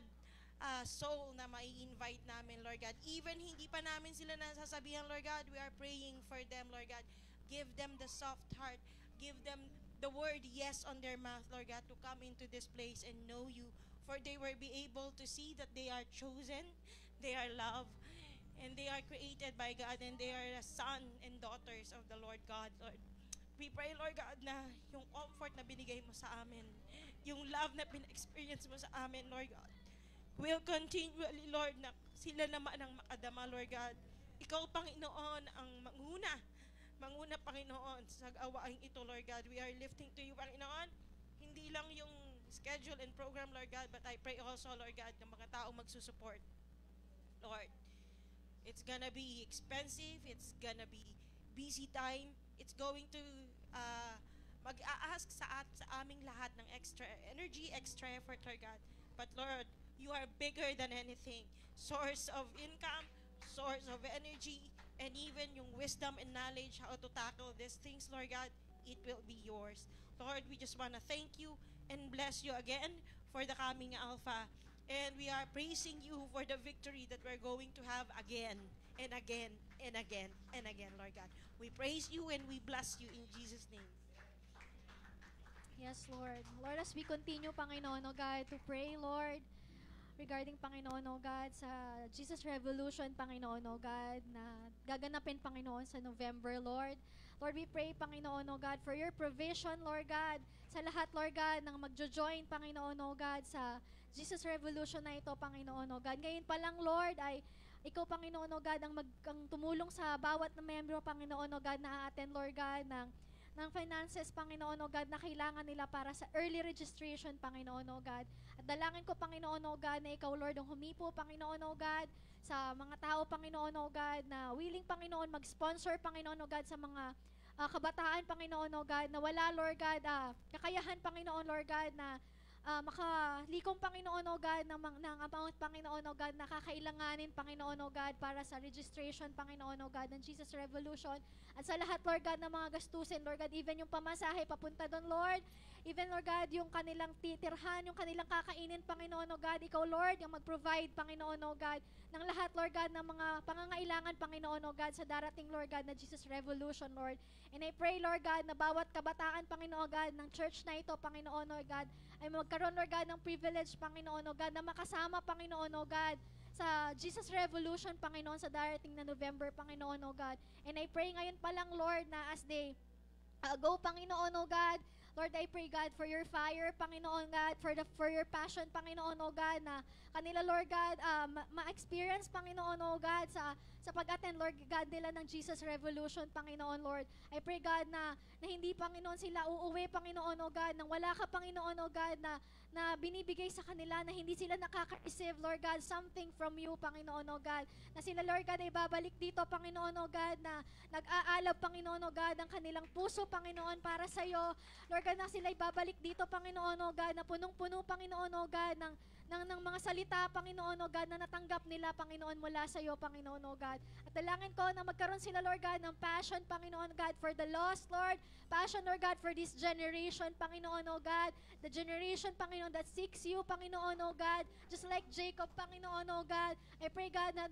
soul na mai-invite namin, Lord God. Even hindi pa namin sila nasasabihan, Lord God, we are praying for them, Lord God. Give them the soft heart. Give them the word yes on their mouth, Lord God, to come into this place and know you. For they will be able to see that they are chosen, they are loved, and they are created by God, and they are a son and daughters of the Lord God, Lord. We pray, Lord God, na yung comfort na binigay mo sa amin, yung love na pina-experience mo sa amin, Lord God, will continually, Lord, na sila naman ang makadama, Lord God. Ikaw, Panginoon, ang manguna, Panginoon, sa awaing ito, Lord God. We are lifting to you, Panginoon, hindi lang yung schedule and program, Lord God, but I pray also, Lord God, ng mga taong magsusupport, Lord. It's gonna be expensive. It's gonna be busy time. It's going to mag-a-ask sa aming lahat ng extra energy, extra effort, Lord God. But Lord, you are bigger than anything. Source of income, source of energy, and even yung wisdom and knowledge how to tackle these things, Lord God, it will be yours. Lord, we just want to thank you and bless you again for the coming Alpha. And we are praising you for the victory that we're going to have again and again and again and again, Lord God. We praise you and we bless you in Jesus' name. Yes, Lord. Lord, as we continue, Panginoon, O God, to pray, Lord, regarding, Panginoon, O God, sa Jesus Revolution, Panginoon, O God, na gaganapin, Panginoon, sa November, Lord. Lord, we pray, Panginoon, O God, for your provision, Lord God, sa lahat, Lord God, ng magjo-join, Panginoon, O God, sa Jesus Revolution na ito, Panginoon, O God. Ngayon pa lang, Lord, ay ikaw, Panginoon, O God, ang tumulong sa bawat na membro, Panginoon, O God, na a-attend, Lord God, ng finances, Panginoon, O God, na kailangan nila para sa early registration, Panginoon, O God. At dalangin ko, Panginoon, O God, na ikaw, Lord, ang humipo, Panginoon, O God, sa mga tao, Panginoon, O God, na willing, Panginoon, mag-sponsor, Panginoon, O God, sa mga kabataan, Panginoon, O God, na wala, Lord God, kakayahan, Panginoon, Lord God, na makalikom, Panginoon, O God, ng amount, Panginoon, O God, na kakailanganin, Panginoon, O God, para sa registration, Panginoon, O God, ng Jesus Revolution. At sa lahat, Lord God, ng mga gastusin, Lord God, even yung pamasahe papunta doon, Lord, even, Lord God, yung kanilang titirhan, yung kanilang kakainin, Panginoon, O God, ikaw, Lord, yung mag-provide, Panginoon, O God, ng lahat, Lord God, ng mga pangangailangan, Panginoon, O God, sa darating, Lord God, na Jesus Revolution, Lord. And I pray, Lord God, na bawat kabataan, Panginoon, O God, ng church na ito, Panginoon, O God, ay magkaroon, Lord God, ng privilege, Panginoon, O God, na makasama, Panginoon, O God, sa Jesus Revolution, Panginoon, sa darating na November, Panginoon, O God. And I pray ngayon pa lang, Lord, na as they go, Panginoon, O God, Lord, I pray, God, for your fire, Panginoon, God, for your passion, Panginoon, O God, na kanila, Lord God, ma-experience, Panginoon, O God, sa pag-attend, Lord God, nila ng Jesus Revolution, Panginoon, Lord. I pray, God, na hindi, Panginoon, sila uuwi, Panginoon, O God, nang wala ka, Panginoon, O God, na binibigay sa kanila, na hindi sila nakaka-receive, Lord God, something from you, Panginoon, O God, na sila, Lord God, ay babalik dito, Panginoon, O God, na nag-aalab, Panginoon, O God, ang kanilang puso, Panginoon, para sa iyo, Lord God, na sila ibabalik dito, Panginoon, O God, na punong-puno, Panginoon, O God, ng mga salita, Panginoon, O God, na natanggap nila, Panginoon, mula sa iyo, Panginoon, O God. At dalangin ko na magkaroon sila, Lord God, ng passion, Panginoon, God, for the lost, Lord. Passion, Lord God, for this generation, Panginoon, O God. The generation, Panginoon, that seeks you, Panginoon, O God. Just like Jacob, Panginoon, O God. I pray, God, na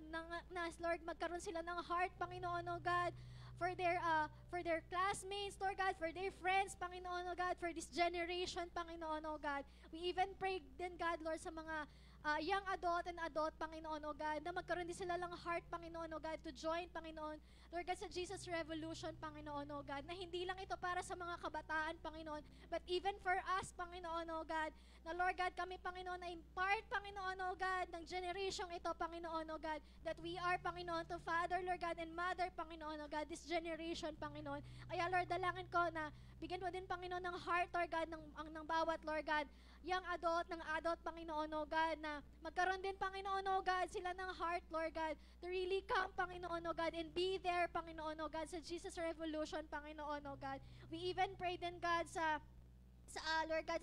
Lord, magkaroon sila ng heart, Panginoon, O God, for their classmates, Lord God, for their friends, Panginoon, O God, for this generation, Panginoon, O God. We even pray din, God, Lord, sa mga young adult and adult, Panginoon, O God, na magkaroon din sila lang heart, Panginoon, O God, to join, Panginoon, Lord God, sa Jesus Revolution, Panginoon, O God, na hindi lang ito para sa mga kabataan, Panginoon, but even for us, Panginoon, O God, na Lord God, kami, Panginoon, na impart, Panginoon, O God, ng generation ito, Panginoon, O God, that we are, Panginoon, to father, Lord God, and mother, Panginoon, O God, this generation, Panginoon. Kaya, Lord, dalangin ko na bigyan mo din, Panginoon, ng heart, Lord God, ng bawat, Lord God, young adult, ng adult, Panginoon, O God, na magkaroon din, Panginoon, O God, sila ng heart, Lord God, to really come, Panginoon, O God, and be there, Panginoon, O God, sa Jesus Revolution, Panginoon, O God. We even pray din, God, Lord God,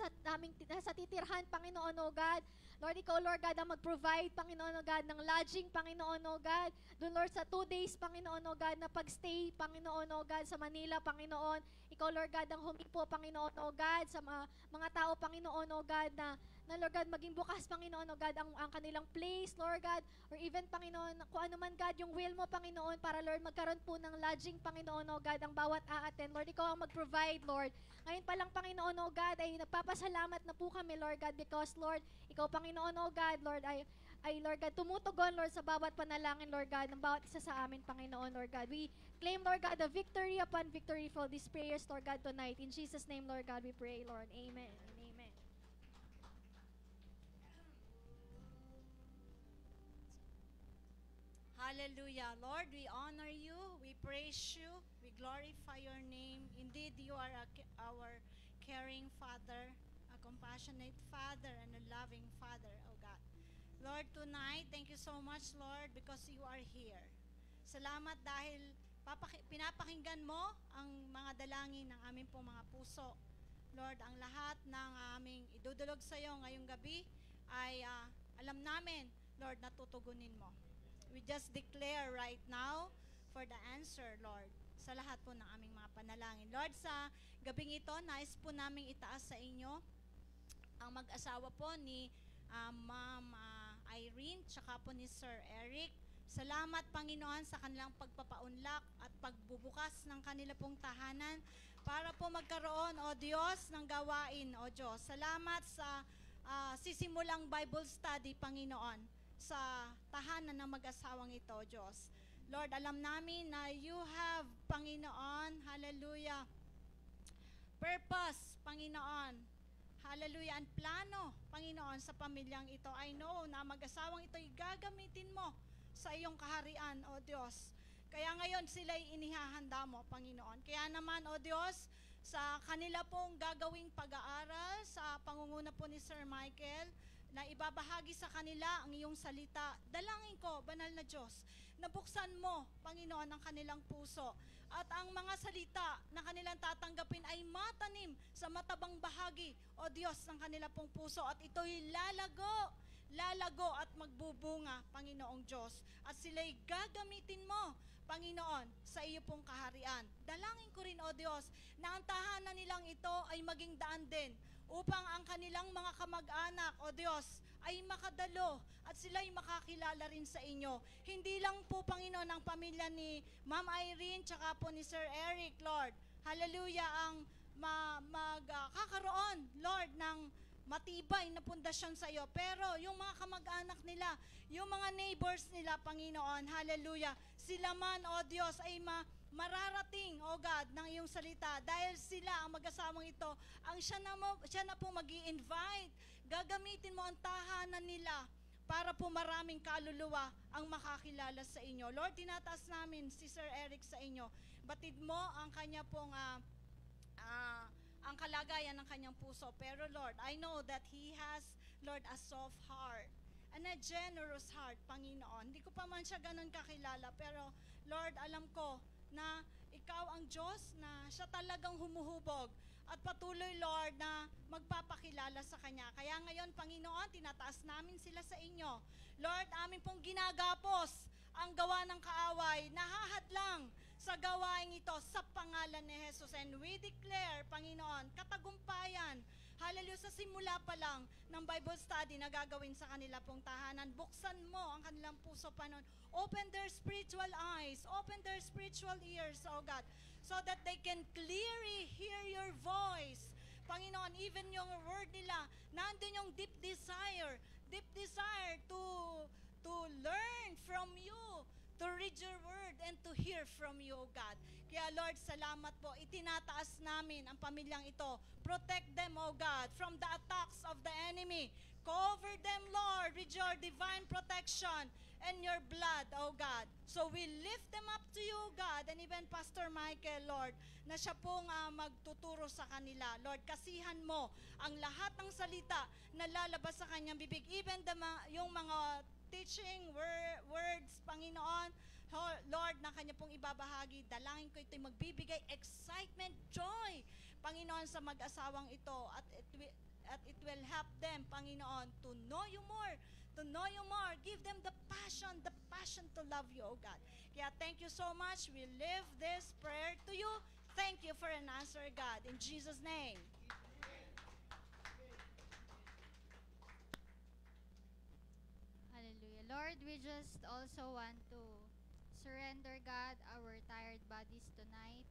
sa titirhan, Panginoon, O God, Lord, ikaw, Lord God, ang mag-provide, Panginoon, O God, ng lodging, Panginoon, O God. Doon, Lord, sa 2 days, Panginoon, O God, na pag-stay, Panginoon, O God, sa Manila, Panginoon. Ikaw, Lord God, ang humipo, Panginoon, O God, sa mga tao, Panginoon, O God, na Lord God, maging bukas, Panginoon, O God, ang kanilang place, Lord God, or even, Panginoon, kung ano man, God, yung will mo, Panginoon, para, Lord, magkaroon po ng lodging, Panginoon, O God, ang bawat a-attend. Lord, ikaw ang mag-provide, Lord. Ngayon pa lang, Panginoon, O God, ay nagpapasalamat na po kami, Lord God, because, Lord, ikaw, Panginoon, O God, Lord, ay Lord God, tumutugon, Lord, sa bawat panalangin, Lord God, ng bawat isa sa amin, Panginoon, Lord God. We claim, Lord God, the victory upon victory for these prayers, Lord God, tonight. In Jesus' name, Lord God, we pray, Lord. Amen and amen. Hallelujah. Lord, we honor you, we praise you, we glorify your name. Indeed, you are our caring Father, a compassionate Father, and a loving Father, oh God. Lord, tonight, thank you so much, Lord, because you are here. Salamat dahil pinapakinggan mo ang mga dalangin ng aming pong mga puso. Lord, ang lahat ng aming idudulog sa iyo ngayong gabi ay alam namin, Lord, natutugunin mo. We just declare right now for the answer, Lord, sa lahat po ng aming mga panalangin. Lord, sa gabing ito, nais po namin itaas sa inyo ang mag-asawa po ni Ma'am Irene, tsaka po ni Sir Eric. Salamat, Panginoon, sa kanilang pagpapaunlak at pagbubukas ng kanila pong tahanan para po magkaroon, O Diyos, ng gawain, O Diyos. Salamat sa sisimulang Bible study, Panginoon, sa tahanan ng mag-asawang ito, Diyos. Lord, alam namin na you have, Panginoon, hallelujah, purpose, Panginoon, hallelujah, and plano, Panginoon, sa pamilyang ito. I know na mag-asawang ito'y gagamitin mo sa iyong kaharian, O Diyos. Kaya ngayon sila'y inihahanda mo, Panginoon. Kaya naman, O Diyos, sa kanila pong gagawing pag-aaral, sa pangunguna po ni Sir Michael, na ibabahagi sa kanila ang iyong salita. Dalangin ko, banal na Diyos, nabuksan mo, Panginoon, ang kanilang puso. At ang mga salita na kanilang tatanggapin ay matanim sa matabang bahagi, O Diyos, ng kanila pong puso. At ito'y lalago at magbubunga, Panginoong Diyos. At sila'y gagamitin mo, Panginoon, sa iyo pong kaharian. Dalangin ko rin, O Diyos, na ang tahanan nilang ito ay maging daan din upang ang kanilang mga kamag-anak, O Diyos, ay makadalo at sila'y makakilala rin sa inyo. Hindi lang po, Panginoon, ang pamilya ni Ma'am Irene tsaka po ni Sir Eric, Lord, hallelujah, ang magkakaroon, Lord, ng matibay na pundasyon sa iyo. Pero yung mga kamag-anak nila, yung mga neighbors nila, Panginoon, hallelujah, sila man, O Diyos, ay mararating, O God, ng iyong salita dahil sila, ang mag-asawang ito, ang siya na po mag-i-invite. Gagamitin mo ang tahanan nila para po maraming kaluluwa ang makakilala sa inyo. Lord, tinataas namin si Sir Eric sa inyo. Batid mo ang kanya pong ang kalagayan ng kanyang puso. Pero Lord, I know that he has, Lord, a soft heart and a generous heart, Panginoon. Hindi ko pa man siya ganun kakilala, pero Lord, alam ko na ikaw ang Diyos na siya talagang humuhubog at patuloy, Lord, na magpapakilala sa Kanya. Kaya ngayon, Panginoon, tinataas namin sila sa inyo. Lord, amin pong ginagapos ang gawa ng kaaway, nahahadlang sa gawain ito sa pangalan ni Jesus. And we declare, Panginoon, katagumpayan, hallelujah, sa simula pa lang ng Bible study na gagawin sa kanila pong tahanan. Buksan mo ang kanilang puso, Panginoon. Open their spiritual eyes, open their spiritual ears, oh God, so that they can clearly hear your voice. Panginoon, even yung word nila, nandun yung deep desire to learn from you, to read your word and to hear from you, O God. Kaya Lord, salamat po. Itinataas namin ang pamilyang ito. Protect them, O God, from the attacks of the enemy. Cover them, Lord, with your divine protection and your blood, O God. So we lift them up to you, God, and even Pastor Michael, Lord, na siya pong magtuturo sa kanila. Lord, kasihan mo ang lahat ng salita na lalabas sa kanyang bibig. Even yung mga teaching words, Panginoon, Lord, na kanya pong ibabahagi, dalangin ko ito'y magbibigay excitement, joy, Panginoon, sa mag-asawang ito. At at it will help them, Panginoon, to know you more, to know you more. Give them the passion to love you, oh God. Kaya thank you so much. We live this prayer to you. Thank you for an answer, God. In Jesus' name. Hallelujah. Lord, we just also want to surrender, God, our tired bodies tonight.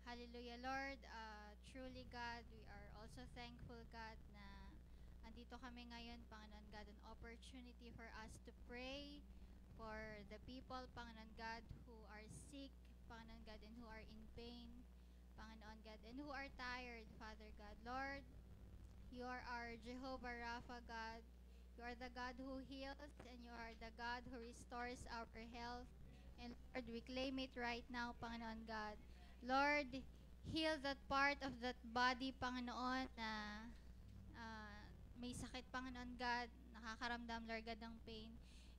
Hallelujah, Lord. Truly, God, we are also thankful, God, na andito kami ngayon, Panginoon God, an opportunity for us to pray for the people, Panginoon God, who are sick, Panginoon God, and who are in pain, Panginoon God, and who are tired, Father God. Lord, you are our Jehovah Rapha, God. You are the God who heals, and you are the God who restores our health. And Lord, we claim it right now, Panginoon God. Lord, heal that part of that body, Panginoon, na may sakit, Panginoon God, nakakaramdam, Lord God, ng pain.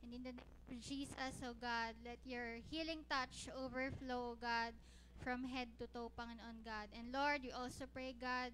And in the name of Jesus, oh God, let your healing touch overflow, God, from head to toe, Panginoon God. And Lord, we also pray, God,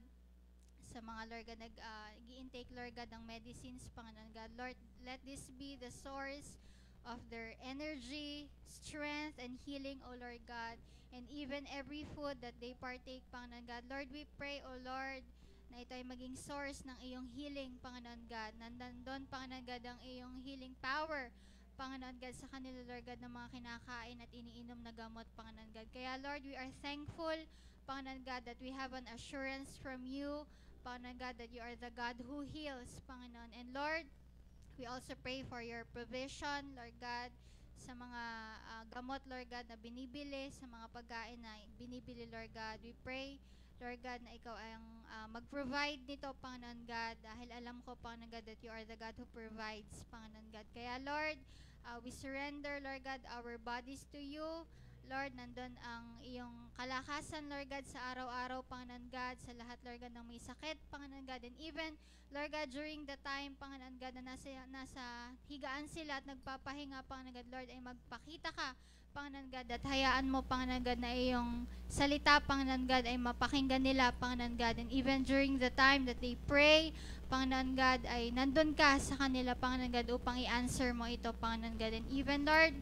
sa mga, Lord God, nag-i-intake, Lord God, ng medicines, Panginoon God. Lord, let this be the source of their energy, strength, and healing, O Lord God. And even every food that they partake, Panginoon God. Lord, we pray, O Lord, na ito ay maging source ng iyong healing, Panginoon God. Nandun, Panginoon God, ang iyong healing power, Panginoon God, sa kanila, Lord God, ng mga kinakain at iniinom na gamot, Panginoon God. Kaya, Lord, we are thankful, Panginoon God, that we have an assurance from you, Panginoon God, that you are the God who heals, Panginoon. And Lord, we also pray for your provision, Lord God, sa mga gamot, Lord God, na binibili, sa mga pagkain na binibili, Lord God. We pray, Lord God, na ikaw ay mag-provide nito, Panginoon God, dahil alam ko, Panginoon God, that you are the God who provides, Panginoon God. Kaya, Lord, we surrender, Lord God, our bodies to you. Lord, nandun ang iyong kalakasan, Lord God, sa araw-araw, Panginoon God, sa lahat, Lord God, ng may sakit, Panginoon God, and even, Lord God, during the time, Panginoon God, na nasa higaan sila at nagpapahinga, Panginoon God, Lord, ay magpakita ka, Panginoon God, at hayaan mo, Panginoon God, na iyong salita, Panginoon God, ay mapakinggan nila, Panginoon God, and even during the time that they pray, Panginoon God, ay nandun ka sa kanila, Panginoon God, upang i-answer mo ito, Panginoon God, and even, Lord,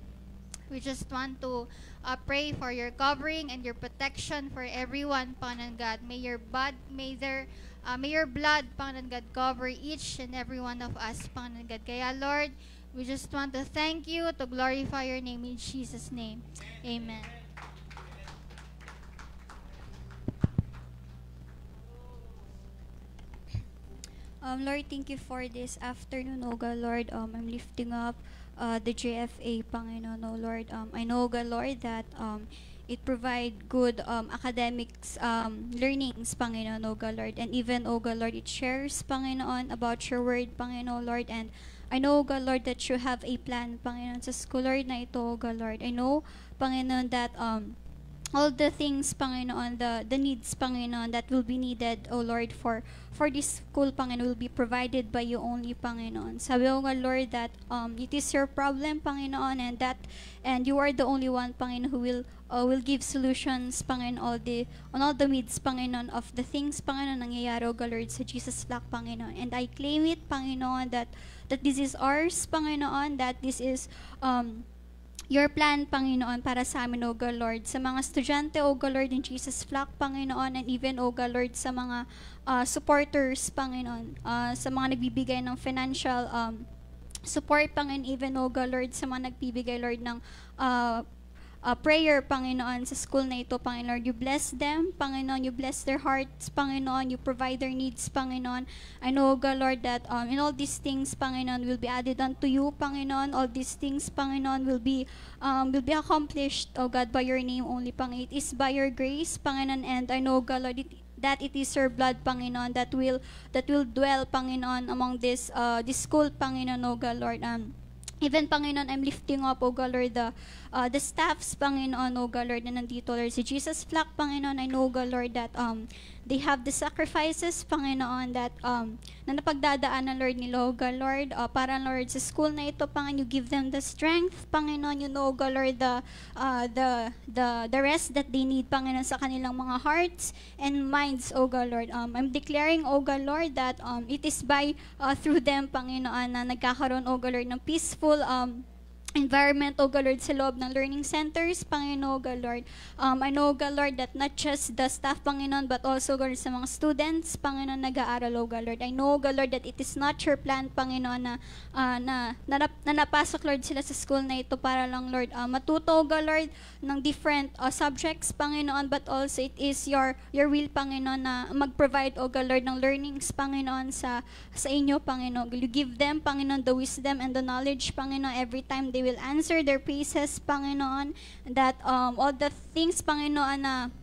we just want to pray for your covering and your protection for everyone, Panginoon God. May your blood, Panginoon God, cover each and every one of us, Panginoon God. Kaya, Lord, we just want to thank you, to glorify your name in Jesus' name. Amen. Lord, thank you for this afternoon, O God, Lord. I'm lifting up the JFA, Panginoon, O Lord. I know, God, Lord, that it provide good academics learnings, Panginoon, O God, Lord. And even, O God, Lord, it shares, Panginoon, about your word, Panginoon, Lord. And I know, God, Lord, that you have a plan, Panginoon, sa school, Lord, na ito, O God, Lord. I know, Panginoon, that all the things, Panginoon, the needs, Panginoon, that will be needed, O Lord, for this school, Panginoon, will be provided by you only, Panginoon. Sabi ko nga, Lord, that it is your problem, Panginoon, and you are the only one, Panginoon, who will give solutions, Panginoon, on all the needs, Panginoon, of the things, Panginoon, nangyayari, O God, Lord, sa Jesus Flock, Panginoon. And I claim it, Panginoon, that this is ours, Panginoon, that this is your plan, Panginoon, para sa amin, O God, Lord. Sa mga estudyante, O God, Lord, in Jesus Flock, Panginoon, and even, O God, Lord, sa mga supporters, Panginoon, sa mga nagbibigay ng financial support, Panginoon, even, O God, Lord, sa mga nagbibigay, Lord, ng prayer, Panginoon, sa school na ito, Panginoon. Lord, you bless them, Panginoon. You bless their hearts, Panginoon. You provide their needs, Panginoon. I know, God, Lord, that in all these things, Panginoon, will be added unto you, Panginoon. All these things, Panginoon, will be accomplished, oh God, by your name only, Panginoon. It is by your grace, Panginoon, and I know, God, Lord, that it is your blood, Panginoon, that will dwell, Panginoon, among this school, Panginoon, oh God, Lord. Even, Panginoon, I'm lifting up, O God, Lord, the staffs, Panginoon, O God, Lord, na nandito, Lord, si Jesus Flock, Panginoon. I know, God, Lord, that they have the sacrifices, Panginoon, that na napagdadaanan, Lord, ni Loga, Lord, para, Lord, sa school na ito, Panginoon, you give them the strength, Panginoon, you know, God, Lord, the rest that they need, Panginoon, sa kanilang mga hearts and minds, O God, Lord. I'm declaring, O God, Lord, that it is by through them, Panginoon, na nagkakaroon, O God, Lord, ng peaceful environment, O God, Lord, sa loob ng learning centers, Panginoon, O God, Lord. I know, O God, Lord, that not just the staff, Panginoon, but also, God, sa mga students, Panginoon, nag-aaral, O God, Lord. I know, O God, Lord, that it is not your plan, Panginoon, na napasok, Lord, sila sa school na ito para lang, Lord, matuto, O God, Lord, ng different subjects, Panginoon, but also it is your will, Panginoon, na mag-provide, O God, Lord, ng learnings, Panginoon, sa inyo, Panginoon. You give them, Panginoon, the wisdom and the knowledge, Panginoon, every time they will answer their praises, Panginoon, that all the things, Panginoon, na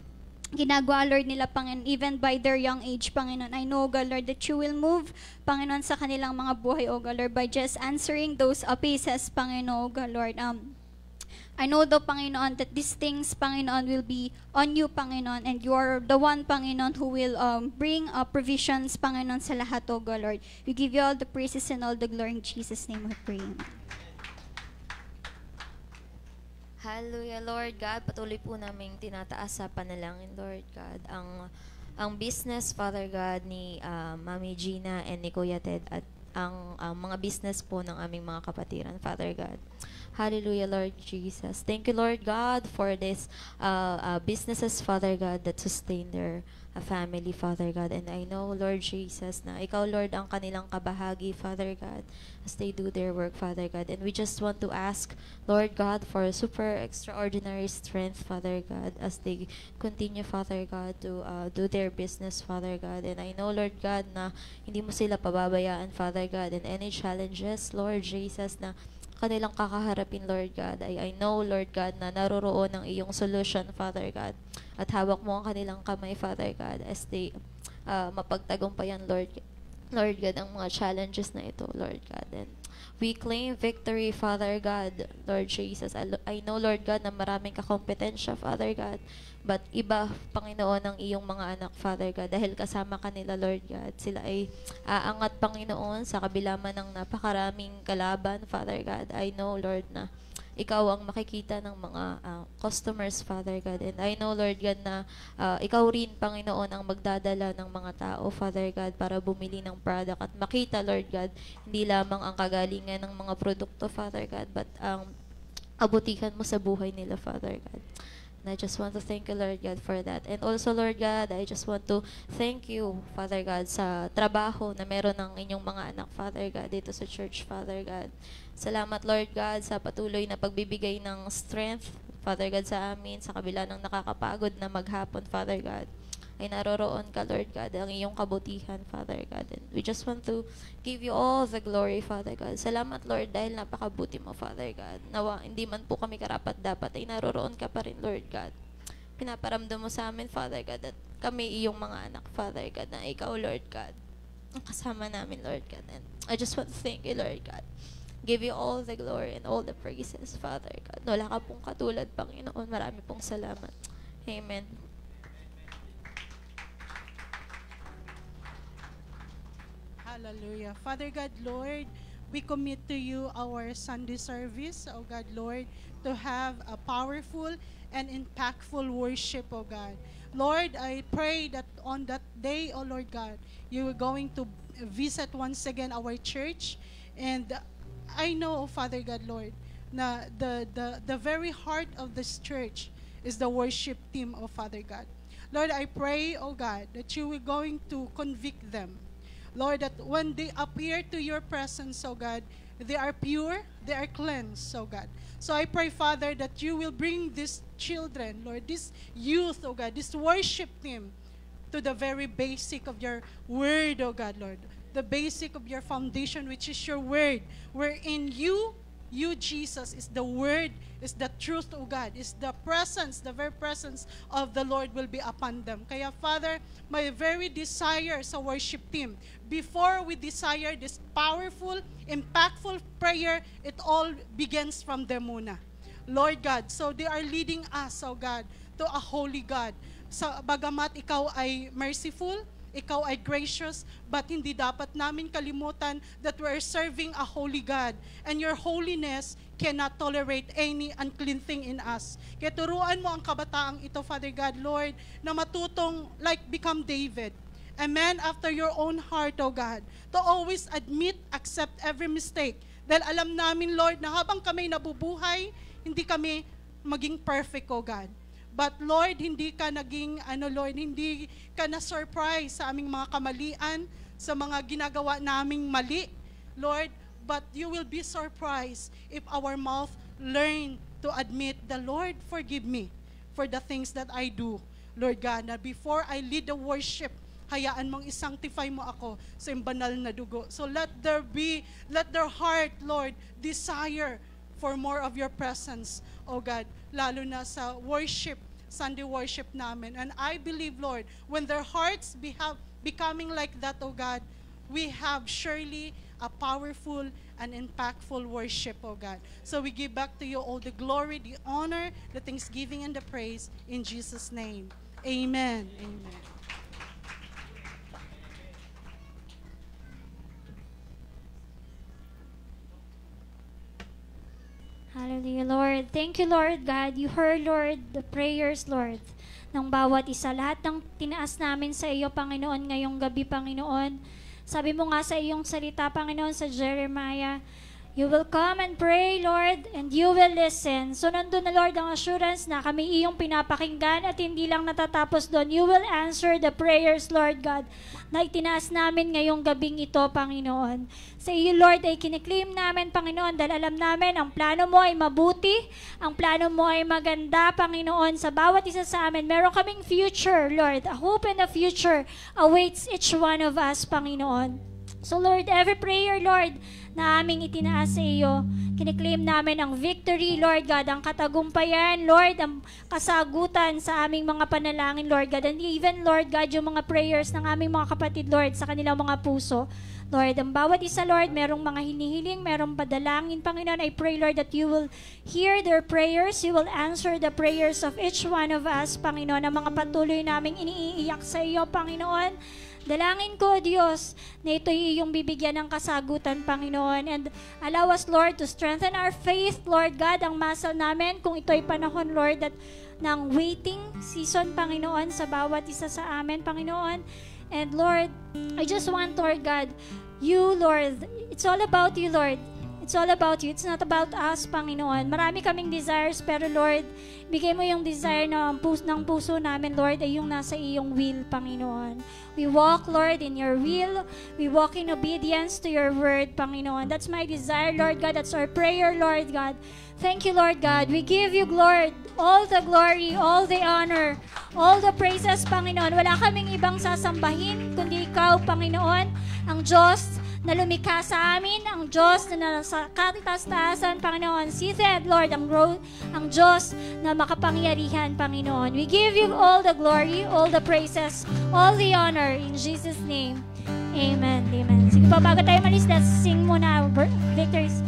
ginagawa, Lord, nila, Panginoon, even by their young age, Panginoon. I know, God, Lord, that you will move, Panginoon, sa kanilang mga buhay, O God, Lord, by just answering those praises, Panginoon, O God, Lord. I know, though, Panginoon, that these things, Panginoon, will be on you, Panginoon, and you are the one, Panginoon, who will bring provisions, Panginoon, sa lahat, O God, Lord. We give you all the praises and all the glory. In Jesus' name we pray. Hallelujah, Lord God. Patuloy po naming tinataas sa panalangin, Lord God. Ang business, Father God, ni Mami Gina and ni Kuya Ted at ang mga business po ng aming mga kapatiran, Father God. Hallelujah, Lord Jesus. Thank you, Lord God, for this businesses, Father God, that sustain their family, Father God. And I know, Lord Jesus, na Ikaw, Lord, ang kanilang kabahagi, Father God, as they do their work, Father God. And we just want to ask, Lord God, for super extraordinary strength, Father God, as they continue, Father God, to do their business, Father God. And I know, Lord God, na hindi mo sila pababayaan, Father God, and any challenges, Lord Jesus, na kanilang kakaharapin, Lord God. I know, Lord God, na naroroon ang iyong solution, Father God. At hawak mo ang kanilang kamay, Father God, as they mapagtagumpayan, Lord God, ang mga challenges na ito, Lord God. And we claim victory, Father God, Lord Jesus. I know, Lord God, na maraming kakompetensya, Father God. But iba, Panginoon, ang iyong mga anak, Father God, dahil kasama kanila, Lord God. Sila ay aangat, Panginoon, sa kabila man ng napakaraming kalaban, Father God. I know, Lord, na Ikaw ang makikita ng mga customers, Father God. And I know, Lord God, na Ikaw rin, Panginoon, ang magdadala ng mga tao, Father God, para bumili ng product at makita, Lord God, hindi lamang ang kagalingan ng mga produkto, Father God, but ang abutihan mo sa buhay nila, Father God. And I just want to thank you, Lord God, for that. And also, Lord God, I just want to thank you, Father God, sa trabaho na meron ng inyong mga anak, Father God, dito sa church, Father God. Salamat, Lord God, sa patuloy na pagbibigay ng strength, Father God, sa amin, sa kabila ng nakakapagod na maghapon, Father God. Ay naroroon ka, Lord God, ang iyong kabutihan, Father God. And we just want to give you all the glory, Father God. Salamat, Lord, dahil napakabuti mo, Father God. Nawa, hindi man po kami karapat-dapat, ay naroroon ka pa rin, Lord God. Pinaparamdam mo sa amin, Father God, at kami iyong mga anak, Father God, na ikaw, Lord God, ang kasama namin, Lord God. And I just want to thank you, Lord God. Give you all the glory and all the praises, Father God. Wala ka pong katulad, Panginoon. Marami pong salamat. Amen. Hallelujah. Father God, Lord, we commit to you our Sunday service, oh God, Lord, to have a powerful and impactful worship, oh God. Lord, I pray that on that day, oh Lord God, you are going to visit once again our church. And I know, oh Father God, Lord, na the very heart of this church is the worship team, oh Father God. Lord, I pray, oh God, that you are going to convict them. Lord, that when they appear to your presence, oh God, they are pure, they are cleansed, oh God. So I pray, Father, that you will bring these children, Lord, this youth, oh God, this worship team to the very basic of your word, oh God, Lord. The basic of your foundation, which is your word, wherein you, Jesus, is the word, is the truth, oh God, is the presence, the very presence of the Lord will be upon them. Kaya, Father, my very desire sa worship team, before we desire this powerful, impactful prayer, it all begins from them muna. Lord God, so they are leading us, oh God, to a holy God, sa bagamat ikaw ay merciful, ikaw ay gracious, but hindi dapat namin kalimutan that we are serving a holy God. And your holiness cannot tolerate any unclean thing in us. Kaya turuan mo ang kabataang ito, Father God, Lord, na matutong become David, a man after your own heart, O God, to always admit, accept every mistake. Dahil alam namin, Lord, na habang kami nabubuhay, hindi kami maging perfect, O God. But Lord, hindi ka naging, hindi ka na-surprise sa aming mga kamalian, sa mga ginagawa naming mali, Lord, but you will be surprised if our mouth learn to admit, the Lord, forgive me for the things that I do, Lord God, na before I lead the worship, hayaan mong isanctify mo ako sa iyong banal na dugo. So let their heart, Lord, desire for more of your presence, O God, lalo na sa worship, Sunday worship namin. And I believe, Lord, when their hearts becoming like that, O God, we have surely a powerful and impactful worship, O God. So we give back to you all the glory, the honor, the thanksgiving, and the praise in Jesus' name. Amen. Amen. Hallelujah, Lord. Thank you, Lord God. You heard, Lord, the prayers, Lord, ng bawat isa. Lahat ng tinaas namin sa iyo, Panginoon, ngayong gabi, Panginoon. Sabi mo nga sa iyong salita, Panginoon, sa Jeremiah, you will come and pray, Lord, and you will listen. So nandun na, Lord, ang assurance na kami iyong pinapakinggan at hindi lang natatapos doon. You will answer the prayers, Lord God, na itinaas namin ngayong gabing ito, Panginoon. Sa iyo, Lord, ay kiniklaim namin, Panginoon, dahil alam namin ang plano mo ay mabuti, ang plano mo ay maganda, Panginoon, sa bawat isa sa amin. Meron kaming future, Lord. A hope and a future awaits each one of us, Panginoon. So, Lord, every prayer, Lord, na aming itinaas sa iyo, kiniklaim namin ang victory, Lord God, ang katagumpayan, Lord, ang kasagutan sa aming mga panalangin, Lord God, and even, Lord God, yung mga prayers ng aming mga kapatid, Lord, sa kanilang mga puso. Lord, ang bawat isa, Lord, merong mga hinihiling, merong padalangin, Panginoon. I pray, Lord, that you will hear their prayers, you will answer the prayers of each one of us, Panginoon, ang mga patuloy naming iniiyak sa iyo, Panginoon. Dalangin ko, Diyos, na ito'y iyong bibigyan ng kasagutan, Panginoon. And allow us, Lord, to strengthen our faith, Lord God, ang muscle namin, kung ito'y panahon, Lord, that ng waiting season, Panginoon, sa bawat isa sa amin, Panginoon. And Lord, I just want, Lord God, you, Lord, it's all about you, Lord. It's all about you. It's not about us, Panginoon. Marami kaming desires, pero Lord, bigay mo yung desire ng puso namin, Lord, ay yung nasa iyong will, Panginoon. We walk, Lord, in your will. We walk in obedience to your word, Panginoon. That's my desire, Lord God. That's our prayer, Lord God. Thank you, Lord God. We give you, Lord, all the glory, all the honor, all the praises, Panginoon. Wala kaming ibang sasambahin, kundi ikaw, Panginoon, ang Diyos na lumikha sa amin, ang Diyos na nasa kataas-taasan, Panginoon. Seated, Lord, ang Diyos na makapangyarihan, Panginoon. We give you all the glory, all the praises, all the honor, in Jesus' name. Amen. Amen. Sige po, bago tayo malis, let's sing muna victories.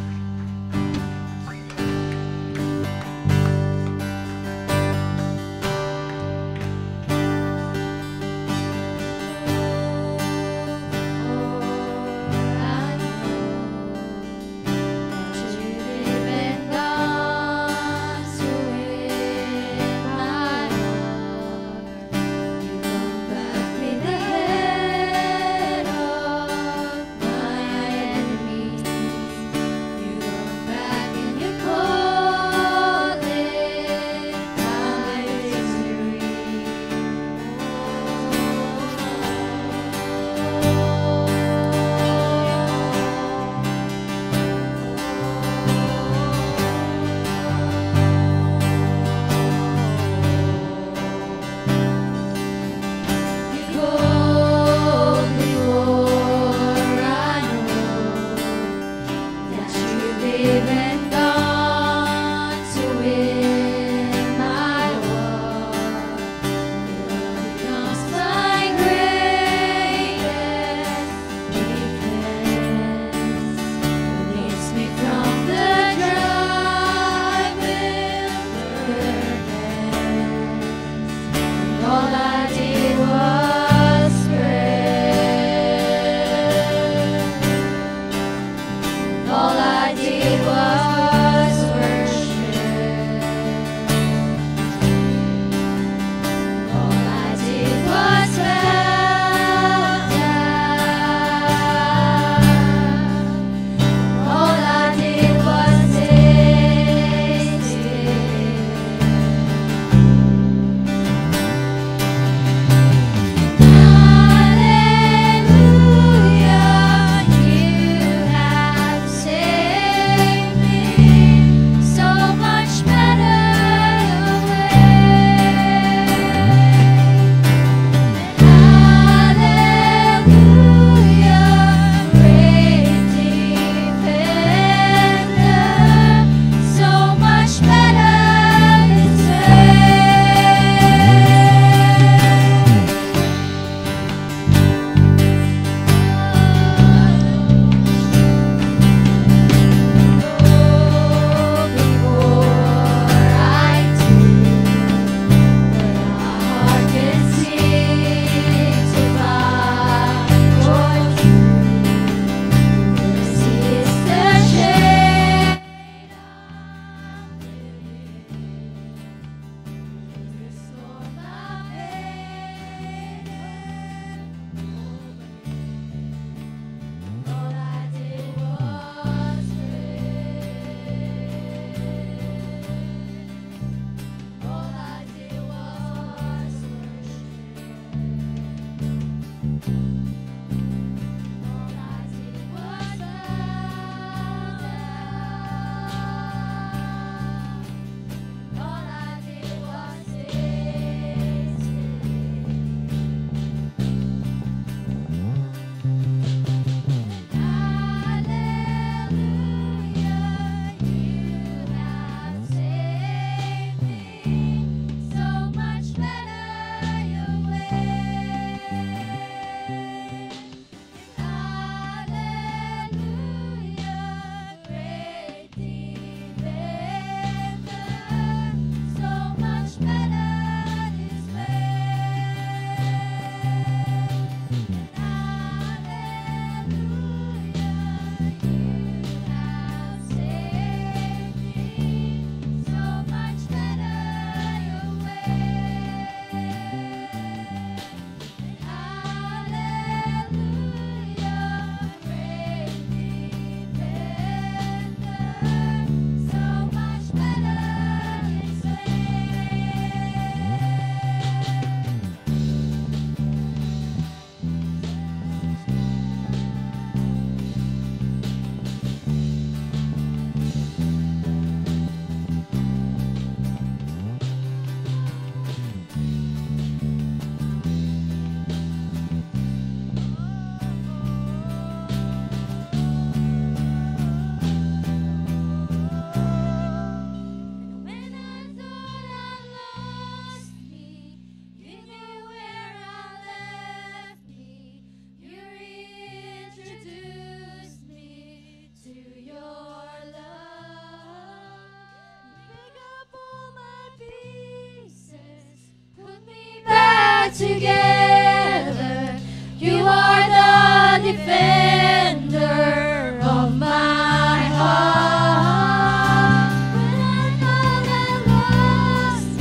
together. You are the defender of my heart. When I thought I lost,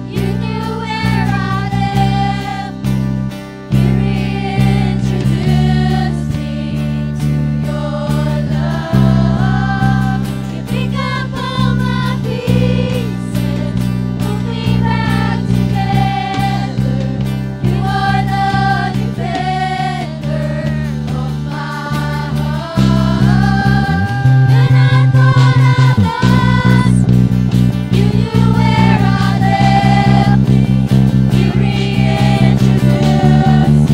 you knew where I lived. You reintroduced me to your love. You pick up all my pieces, put me back together. You are the defender of my heart. When I thought I lost, you knew where I left me. You reintroduced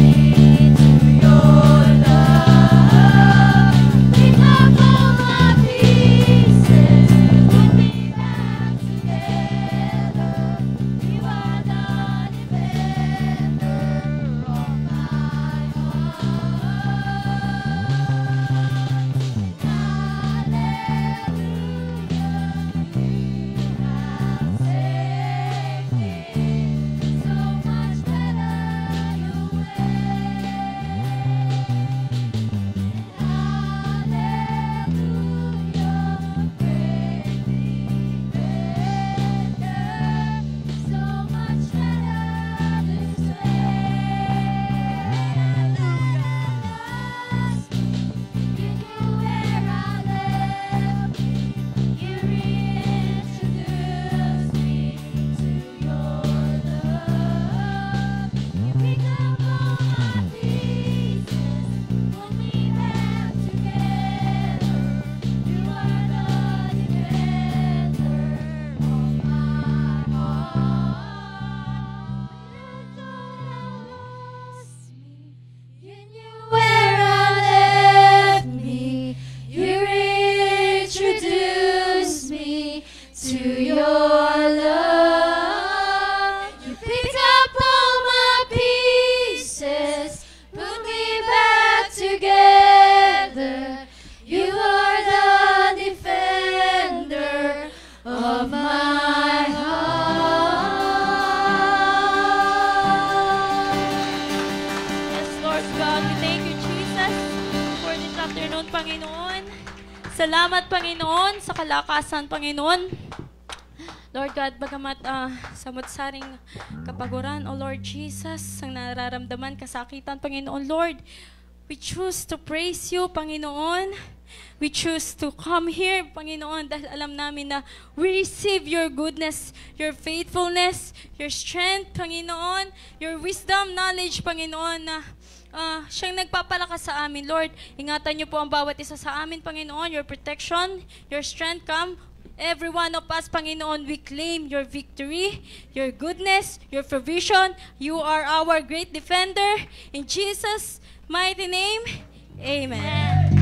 me to your love. Pick up all my pieces, put me back together. You are the defender of my Panginoon. Salamat, Panginoon, sa kalakasan, Panginoon. Lord God, bagamat samot-saring kapaguran, O Lord Jesus, ang nararamdaman, kasakitan, Panginoon, Lord, we choose to praise you, Panginoon. We choose to come here, Panginoon, dahil alam namin na we receive your goodness, your faithfulness, your strength, Panginoon, your wisdom, knowledge, Panginoon, na siyang nagpapalakas sa amin, Lord. Ingatan niyo po ang bawat isa sa amin, Panginoon. Your protection, your strength come. Every one of us, Panginoon, we claim your victory, your goodness, your provision. You are our great defender. In Jesus' mighty name, amen.